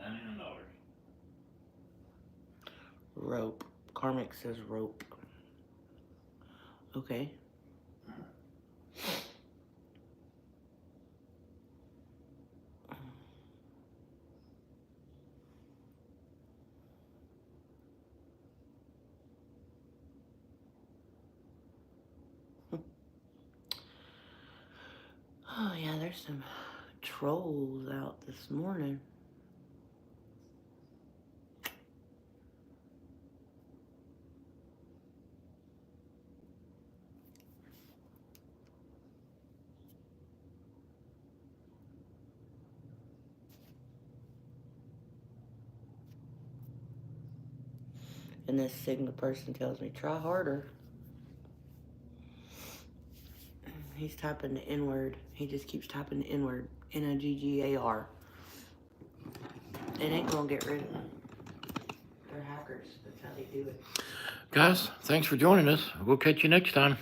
$99. Rope. Karmic says rope. Okay. There's some trolls out this morning. And this signal person tells me, try harder. He's typing the N-word. He just keeps typing the N-word. N-O-G-G-A-R. It ain't gonna get rid of them. They're hackers. That's how they do it. Guys, thanks for joining us. We'll catch you next time.